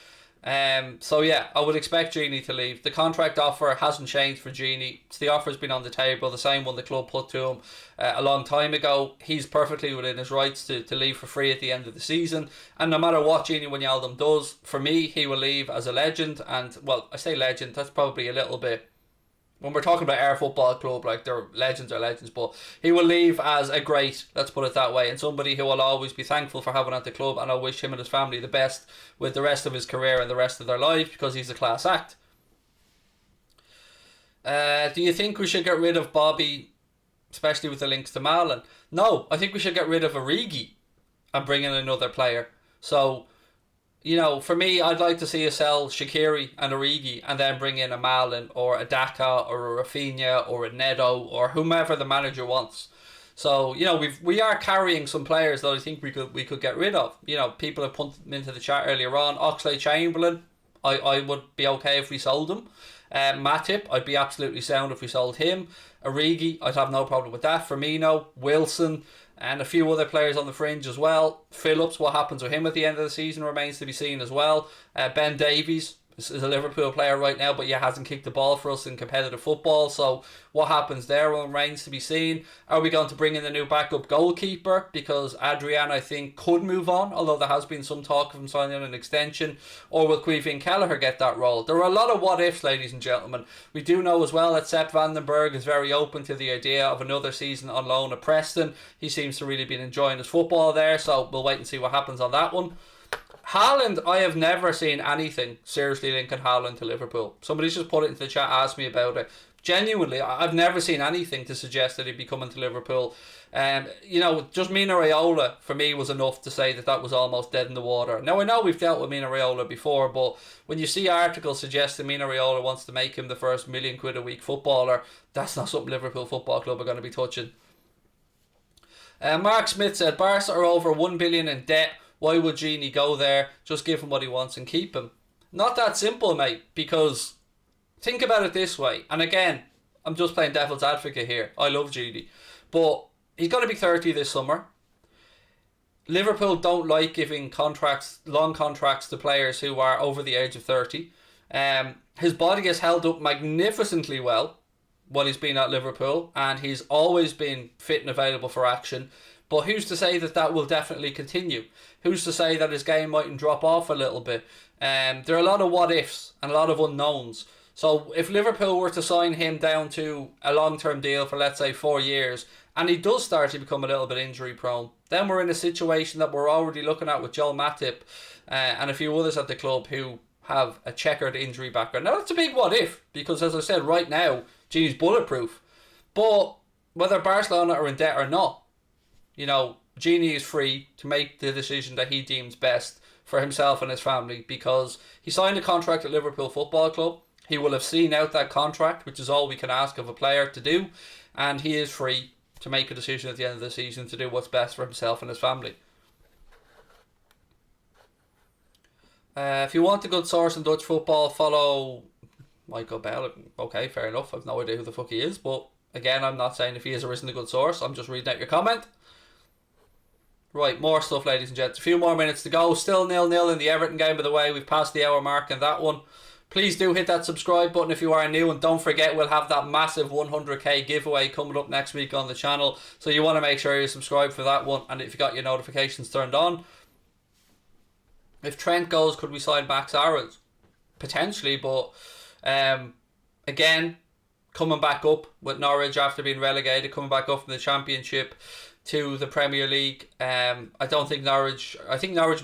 So yeah, I would expect Gini to leave. The contract offer hasn't changed for Gini. The offer's been on the table, the same one the club put to him a long time ago. He's perfectly within his rights to leave for free at the end of the season. And no matter what Gini Wijnaldum does, for me, he will leave as a legend. And, well, I say legend, that's probably a little bit when we're talking about our football club, like, they're legends are legends, but he will leave as a great, let's put it that way, and somebody who will always be thankful for having at the club, and I wish him and his family the best with the rest of his career and the rest of their life, because he's a class act. Do you think we should get rid of Bobby, especially with the links to Malen? No, I think we should get rid of Origi and bring in another player. So, for me, I'd like to see us sell Shaqiri and Origi and then bring in a Malen or a Daka or a Rafinha or a Neto or whomever the manager wants. So, we are carrying some players that I think we could get rid of. People have put them into the chat earlier on. Oxlade-Chamberlain, I would be okay if we sold him. Matip, I'd be absolutely sound if we sold him. Origi, I'd have no problem with that. Firmino, Wilson, and a few other players on the fringe as well. Phillips, what happens with him at the end of the season remains to be seen as well. Ben Davies is a Liverpool player right now, but hasn't kicked the ball for us in competitive football. So what happens there remains to be seen. Are we going to bring in the new backup goalkeeper? Because Adrian, I think, could move on, although there has been some talk of him signing an extension. Or will Queeveen Kelleher get that role? There are a lot of what ifs, ladies and gentlemen. We do know as well that Sepp Vandenberg is very open to the idea of another season on loan at Preston. He seems to really be enjoying his football there, so we'll wait and see what happens on that one. Haaland, I have never seen anything seriously linking Haaland to Liverpool. Somebody's just put it into the chat, asked me about it. Genuinely, I've never seen anything to suggest that he'd be coming to Liverpool. Just Mina Raiola, for me, was enough to say that was almost dead in the water. Now, I know we've dealt with Mina Raiola before, but when you see articles suggesting Mina Raiola wants to make him the first £1 million a week footballer, that's not something Liverpool Football Club are going to be touching. Mark Smith said, Barca are over 1 billion in debt. Why would Genie go there? Just give him what he wants and keep him. Not that simple, mate, because think about it this way. And again, I'm just playing devil's advocate here. I love Genie. But he's going to be 30 this summer. Liverpool don't like giving long contracts to players who are over the age of 30. His body has held up magnificently well while he's been at Liverpool, and he's always been fit and available for action. But who's to say that will definitely continue? Who's to say that his game mightn't drop off a little bit? There are a lot of what ifs and a lot of unknowns. So if Liverpool were to sign him down to a long-term deal for, let's say, 4 years, and he does start to become a little bit injury prone, then we're in a situation that we're already looking at with Joel Matip and a few others at the club who have a checkered injury background. Now that's a big what if, because as I said, right now, Genie's bulletproof. But whether Barcelona are in debt or not, Genie is free to make the decision that he deems best for himself and his family, because he signed a contract at Liverpool Football Club. He will have seen out that contract, which is all we can ask of a player to do, and he is free to make a decision at the end of the season to do what's best for himself and his family. If you want a good source in Dutch football, follow Michael Bell. Okay, fair enough. I've no idea who the fuck he is, but again, I'm not saying if he is or isn't a good source. I'm just reading out your comment. Right, more stuff, ladies and gents. A few more minutes to go. Still 0-0 in the Everton game, by the way. We've passed the hour mark in that one. Please do hit that subscribe button if you are new, and don't forget we'll have that massive 100k giveaway coming up next week on the channel. So you want to make sure you subscribe for that one, and if you got your notifications turned on. If Trent goes, could we sign Max Aarons? Potentially, but again, coming back up with Norwich after being relegated, coming back up from the Championship to the Premier League. I think Norwich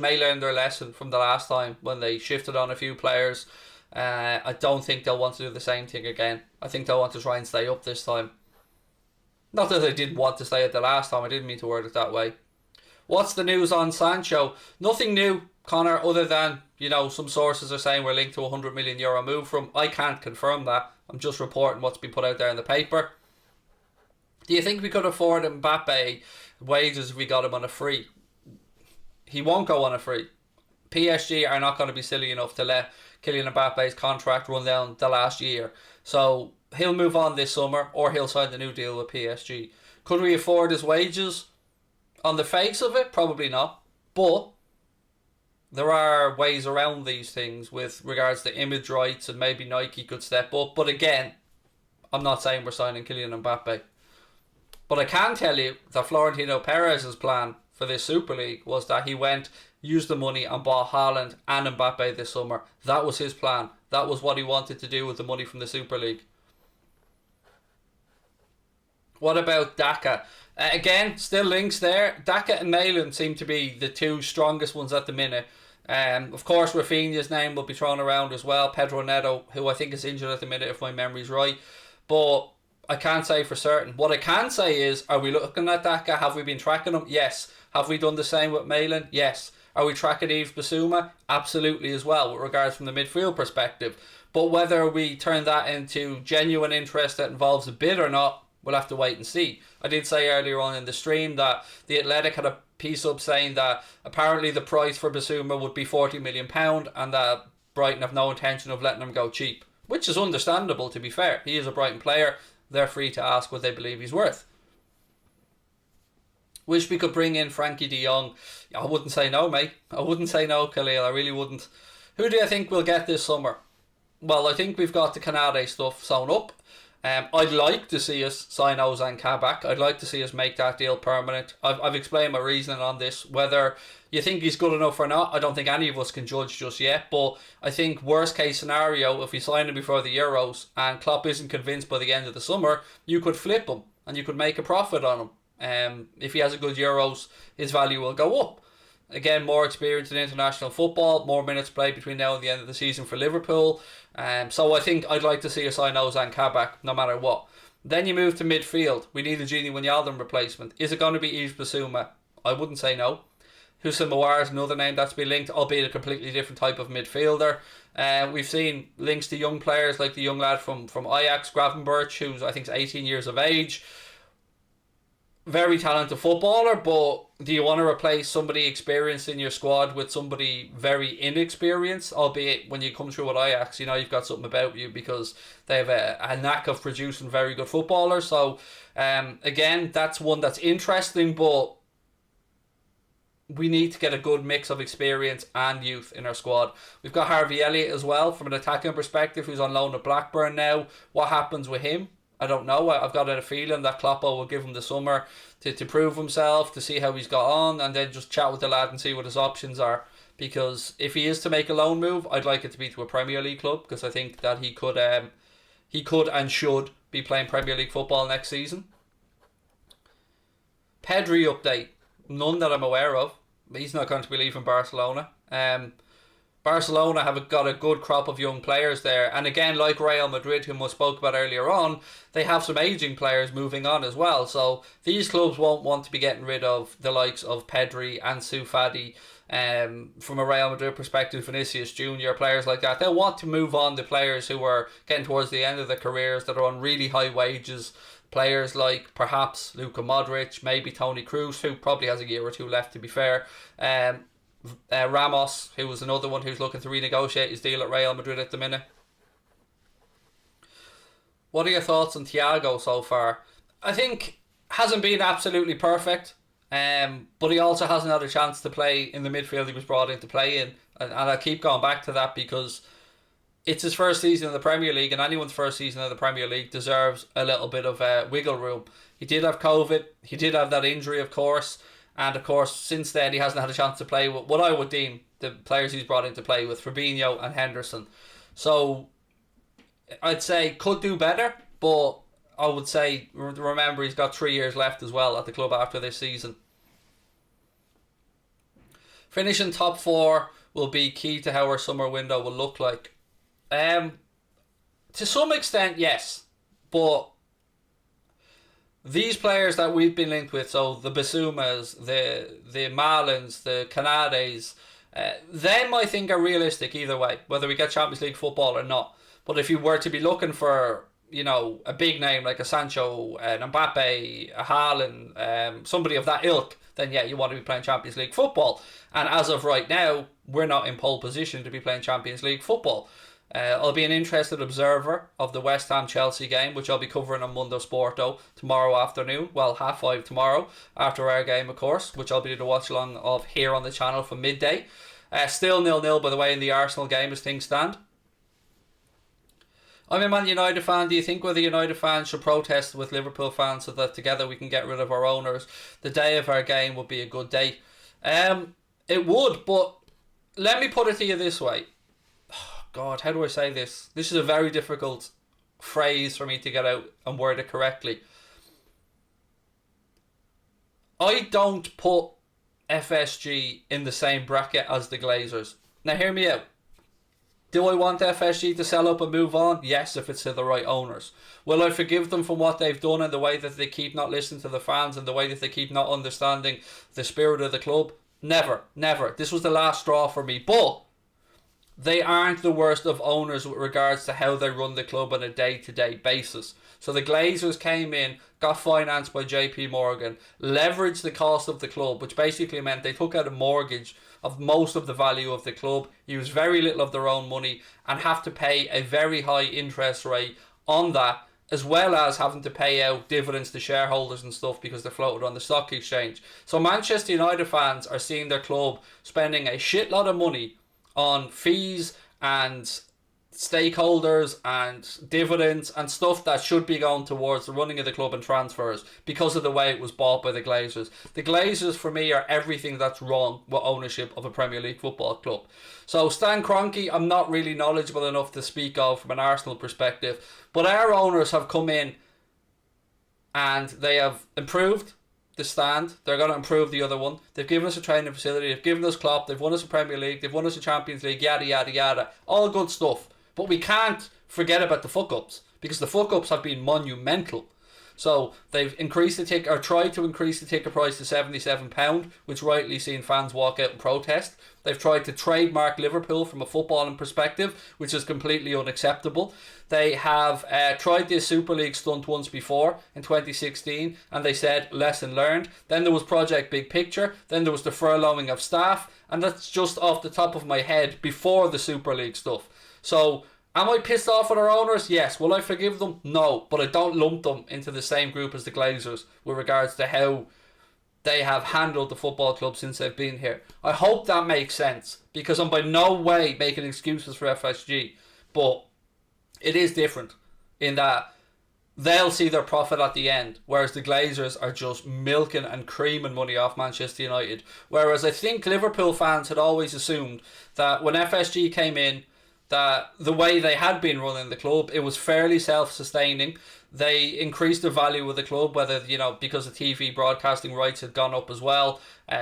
may learn their lesson from the last time when they shifted on a few players. I don't think they'll want to do the same thing again. I think they'll want to try and stay up this time. Not that they didn't want to stay at the last time, I didn't mean to word it that way. What's the news on Sancho? Nothing new, Connor, other than, some sources are saying we're linked to a €100 million move from. I can't confirm that. I'm just reporting what's been put out there in the paper. Do you think we could afford Mbappe wages if we got him on a free? He won't go on a free. PSG are not going to be silly enough to let Kylian Mbappe's contract run down the last year. So he'll move on this summer, or he'll sign the new deal with PSG. Could we afford his wages? On the face of it, probably not. But there are ways around these things with regards to image rights, and maybe Nike could step up. But again, I'm not saying we're signing Kylian Mbappe. But I can tell you that Florentino Perez's plan for this Super League was that he went, used the money and bought Haaland and Mbappe this summer. That was his plan. That was what he wanted to do with the money from the Super League. What about Daka? Again, still links there. Daka and Malen seem to be the two strongest ones at the minute. Of course, Rafinha's name will be thrown around as well. Pedro Neto, who I think is injured at the minute, if my memory's right. But I can't say for certain. What I can say is, are we looking at Daka? Have we been tracking him? Yes. Have we done the same with Malen? Yes. Are we tracking Yves Bissouma? Absolutely as well, with regards from the midfield perspective. But whether we turn that into genuine interest that involves a bid or not, we'll have to wait and see. I did say earlier on in the stream that The Athletic had a piece up saying that apparently the price for Bissouma would be £40 million and that Brighton have no intention of letting him go cheap. Which is understandable, to be fair. He is a Brighton player. They're free to ask what they believe he's worth. Wish we could bring in Frankie de Jong. I wouldn't say no, mate. I wouldn't say no, Khalil. I really wouldn't. Who do you think we'll get this summer? Well, I think we've got the Konate stuff sewn up. I'd like to see us sign Ozan Kabak. I'd like to see us make that deal permanent. I've explained my reasoning on this. Whether you think he's good enough or not, I don't think any of us can judge just yet. But I think worst case scenario, if we sign him before the Euros and Klopp isn't convinced by the end of the summer, you could flip him and you could make a profit on him. If he has a good Euros, his value will go up. Again, more experience in international football, more minutes played between now and the end of the season for Liverpool. So I think I'd like to see us sign Ozan Kabak no matter what. Then you move to midfield. We need a Gini Wijnaldum replacement. Is it going to be Yves Bissouma? I wouldn't say no. Houssem Aouar is another name that's been linked, albeit a completely different type of midfielder. We've seen links to young players like the young lad from Ajax, Gravenberch, who's I think is 18 years of age. Very talented footballer, but do you want to replace somebody experienced in your squad with somebody very inexperienced? Albeit when you come through with Ajax, you know you've got something about you because they have a knack of producing very good footballers. So again, that's one that's interesting, but we need to get a good mix of experience and youth in our squad. We've got Harvey Elliott as well from an attacking perspective, who's on loan at Blackburn now. What happens with him? I don't know. I've got a feeling that Klopp will give him the summer to prove himself, to see how he's got on, and then just chat with the lad and see what his options are. Because if he is to make a loan move, I'd like it to be to a Premier League club, because I think that he could and should be playing Premier League football next season. Pedri update. None that I'm aware of. He's not going to be leaving Barcelona. Barcelona have got a good crop of young players there. And again, like Real Madrid, whom I spoke about earlier on, they have some ageing players moving on as well. So these clubs won't want to be getting rid of the likes of Pedri and Ansu Fati. From a Real Madrid perspective, Vinicius Junior, players like that. They'll want to move on the players who are getting towards the end of their careers that are on really high wages. Players like perhaps Luka Modric, maybe Toni Kroos, who probably has a year or two left to be fair. Ramos, who was another one who's looking to renegotiate his deal at Real Madrid at the minute. What are your thoughts on Thiago so far? I think hasn't been absolutely perfect, but he also hasn't had a chance to play in the midfield he was brought in to play in, and I keep going back to that because it's his first season in the Premier League, and anyone's first season in the Premier League deserves a little bit of wiggle room. He did have COVID, he did have that injury of course, and of course since then he hasn't had a chance to play with what I would deem the players he's brought in to play with, Fabinho and Henderson. So I'd say could do better, but I would say remember he's got 3 years left as well at the club after this season. Finishing top 4 will be key to how our summer window will look like. To some extent, yes, but these players that we've been linked with, so the Bissoumas, the Malens, the Konates, them I think are realistic either way, whether we get Champions League football or not. But if you were to be looking for, you know, a big name like a Sancho, an Mbappe, a Haaland, somebody of that ilk, then yeah, you want to be playing Champions League football. And as of right now, we're not in pole position to be playing Champions League football. I'll be an interested observer of the West Ham Chelsea game, which I'll be covering on Mundo Sporto tomorrow afternoon. Well, 5:30 tomorrow, after our game, of course, which I'll be able to watch along of here on the channel from midday. Still 0-0, by the way, in the Arsenal game as things stand. I'm a Man United fan. Do you think whether United fans should protest with Liverpool fans so that together we can get rid of our owners? The day of our game would be a good day. It would, but let me put it to you this way. God, how do I say this? This is a very difficult phrase for me to get out and word it correctly. I don't put FSG in the same bracket as the Glazers. Now hear me out. Do I want FSG to sell up and move on? Yes, if it's to the right owners. Will I forgive them for what they've done and the way that they keep not listening to the fans and the way that they keep not understanding the spirit of the club? Never, never. This was the last straw for me. But they aren't the worst of owners with regards to how they run the club on a day-to-day basis. So the Glazers came in, got financed by JP Morgan, leveraged the cost of the club, which basically meant they took out a mortgage of most of the value of the club, used very little of their own money, and have to pay a very high interest rate on that, as well as having to pay out dividends to shareholders and stuff because they're floated on the stock exchange. So Manchester United fans are seeing their club spending a shitload of money on fees and stakeholders and dividends and stuff that should be going towards the running of the club and transfers because of the way it was bought by the Glazers. The Glazers for me are everything that's wrong with ownership of a Premier League football club. So Stan Kroenke, I'm not really knowledgeable enough to speak of from an Arsenal perspective, but our owners have come in and they have improved the stand. They're going to improve the other one. They've given us a training facility, they've given us Klopp, they've won us a Premier League, they've won us a Champions League, yada yada yada, all good stuff. But we can't forget about the fuck-ups, because the fuck-ups have been monumental. So they've increased the ticket, or tried to increase the ticket price to £77, which rightly seen fans walk out and protest. They've tried to trademark Liverpool from a footballing perspective, which is completely unacceptable. They have tried this Super League stunt once before in 2016, and they said lesson learned. Then there was Project Big Picture. Then there was the furloughing of staff, and that's just off the top of my head before the Super League stuff. So, am I pissed off at our owners? Yes. Will I forgive them? No. But I don't lump them into the same group as the Glazers with regards to how they have handled the football club since they've been here. I hope that makes sense, because I'm by no way making excuses for FSG. But it is different in that they'll see their profit at the end, whereas the Glazers are just milking and creaming money off Manchester United. Whereas I think Liverpool fans had always assumed that when FSG came in, that the way they had been running the club, it was fairly self-sustaining. They increased the value of the club, whether, because the TV broadcasting rights had gone up as well,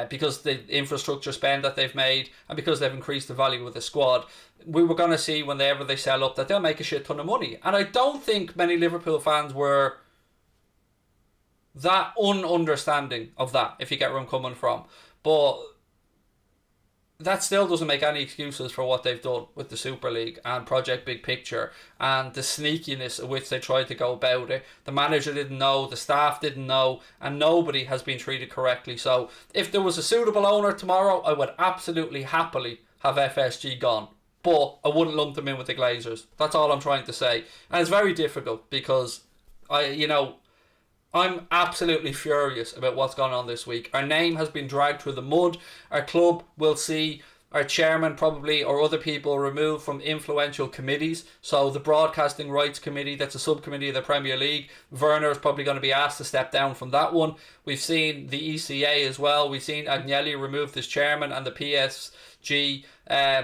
because the infrastructure spend that they've made, and because they've increased the value of the squad. We were going to see whenever they sell up that they'll make a shit ton of money. And I don't think many Liverpool fans were that ununderstanding of that, if you get where I'm coming from. But that still doesn't make any excuses for what they've done with the Super League and Project Big Picture and the sneakiness of which they tried to go about it. The manager didn't know, the staff didn't know, and nobody has been treated correctly. So if there was a suitable owner tomorrow, I would absolutely happily have FSG gone. But I wouldn't lump them in with the Glazers. That's all I'm trying to say. And it's very difficult because I'm absolutely furious about what's gone on this week. Our name has been dragged through the mud. Our club will see our chairman probably or other people removed from influential committees. So the Broadcasting Rights Committee, that's a subcommittee of the Premier League, Werner is probably going to be asked to step down from that one. We've seen the ECA as well. We've seen Agnelli removed as chairman and the PSG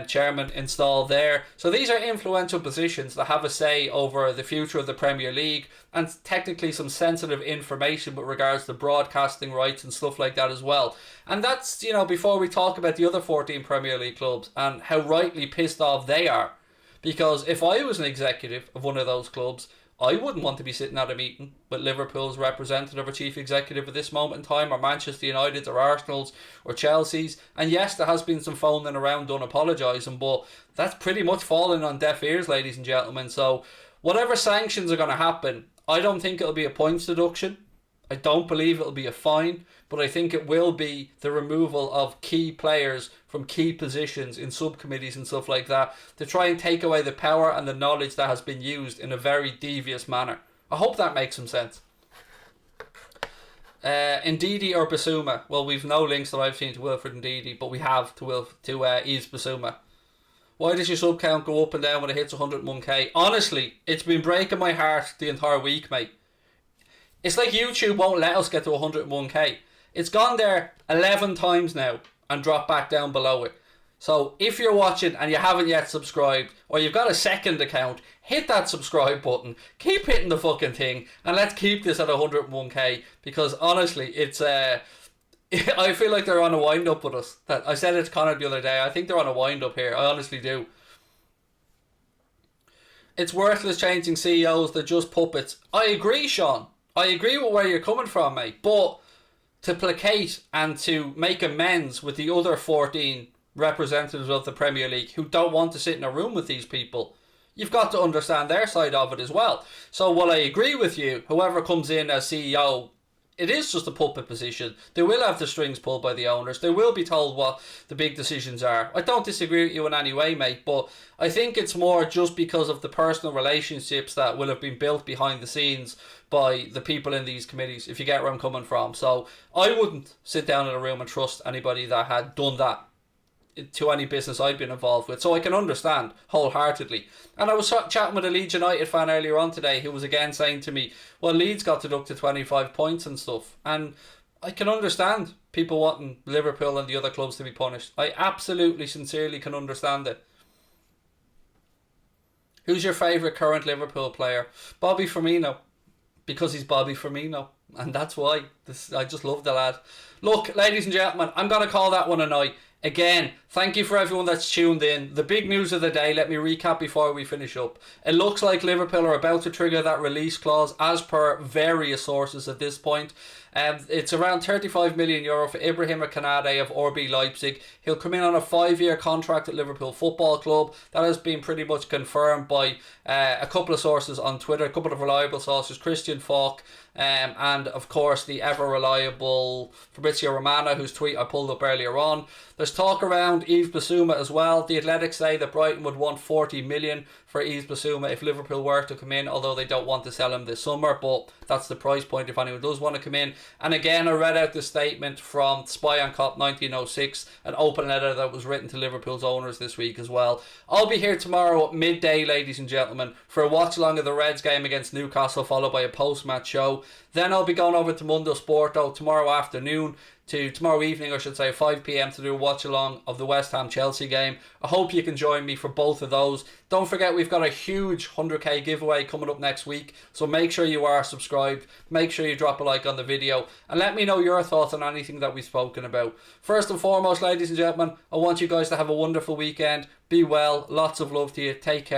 chairman installed there. So these are influential positions that have a say over the future of the Premier League and technically some sensitive information with regards to broadcasting rights and stuff like that as well. And that's, before we talk about the other 14 Premier League clubs and how rightly pissed off they are. Because if I was an executive of one of those clubs, I wouldn't want to be sitting at a meeting with Liverpool's representative or chief executive at this moment in time, or Manchester United's or Arsenal's or Chelsea's. And yes, there has been some phoning around done apologising, but that's pretty much fallen on deaf ears, ladies and gentlemen. So whatever sanctions are going to happen, I don't think it'll be a points deduction. I don't believe it'll be a fine, but I think it will be the removal of key players from key positions in subcommittees and stuff like that to try and take away the power and the knowledge that has been used in a very devious manner. I hope that makes some sense. Ndidi or Bissouma? Well, we've no links that I've seen to Wilfred Ndidi, but we have to Yves Bissouma. Why does your sub count go up and down when it hits 101k? Honestly, it's been breaking my heart the entire week, mate. It's like YouTube won't let us get to 101k. It's gone there 11 times now and dropped back down below it. So if you're watching and you haven't yet subscribed, or you've got a second account, hit that subscribe button, keep hitting the fucking thing, and let's keep this at 101k, because honestly, it's I feel like they're on a wind up with us. That I said it to Connor the other day. I think they're on a wind up here. I honestly do. It's worthless changing CEOs. They're just puppets. I agree, Sean. I agree with where you're coming from, mate. But to placate and to make amends with the other 14 representatives of the Premier League who don't want to sit in a room with these people, you've got to understand their side of it as well. So while I agree with you, whoever comes in as CEO, it is just a puppet position. They will have the strings pulled by the owners. They will be told what the big decisions are. I don't disagree with you in any way, mate, but I think it's more just because of the personal relationships that will have been built behind the scenes by the people in these committees, if you get where I'm coming from. So I wouldn't sit down in a room and trust anybody that had done that to any business I've been involved with. So I can understand wholeheartedly. And I was chatting with a Leeds United fan earlier on today who was again saying to me, well, Leeds got deducted 25 points and stuff. And I can understand people wanting Liverpool and the other clubs to be punished. I absolutely, sincerely can understand it. Who's your favourite current Liverpool player? Bobby Firmino. Because he's Bobby Firmino. And that's why. I just love the lad. Look, ladies and gentlemen, I'm going to call that one a night. Again, thank you for everyone that's tuned in. The big news of the day, let me recap before we finish up. It looks like Liverpool are about to trigger that release clause as per various sources at this point. It's around €35 million for Ibrahima Konate of RB Leipzig. He'll come in on a 5-year contract at Liverpool Football Club. That has been pretty much confirmed by a couple of sources on Twitter, a couple of reliable sources, Christian Falk, and of course the ever reliable Fabrizio Romano, whose tweet I pulled up earlier on. There's talk around Yves Bissouma as well. The Athletic say that Brighton would want 40 million for Yves Bissouma if Liverpool were to come in, although they don't want to sell him this summer, but that's the price point if anyone does want to come in. And again, I read out the statement from Spy on Cop 1906, an open letter that was written to Liverpool's owners this week as well. I'll be here tomorrow at midday, ladies and gentlemen, for a watch along of the Reds game against Newcastle, followed by a post-match show. Then I'll be going over to Mundo Sporto tomorrow evening, I should say, 5 p.m. to do a watch along of the West Ham Chelsea game. I hope you can join me for both of those. Don't forget, we've got a huge 100k giveaway coming up next week, so make sure you are subscribed, make sure you drop a like on the video, and let me know your thoughts on anything that we've spoken about. First and foremost, ladies and gentlemen, I want you guys to have a wonderful weekend. Be well, lots of love to you, take care.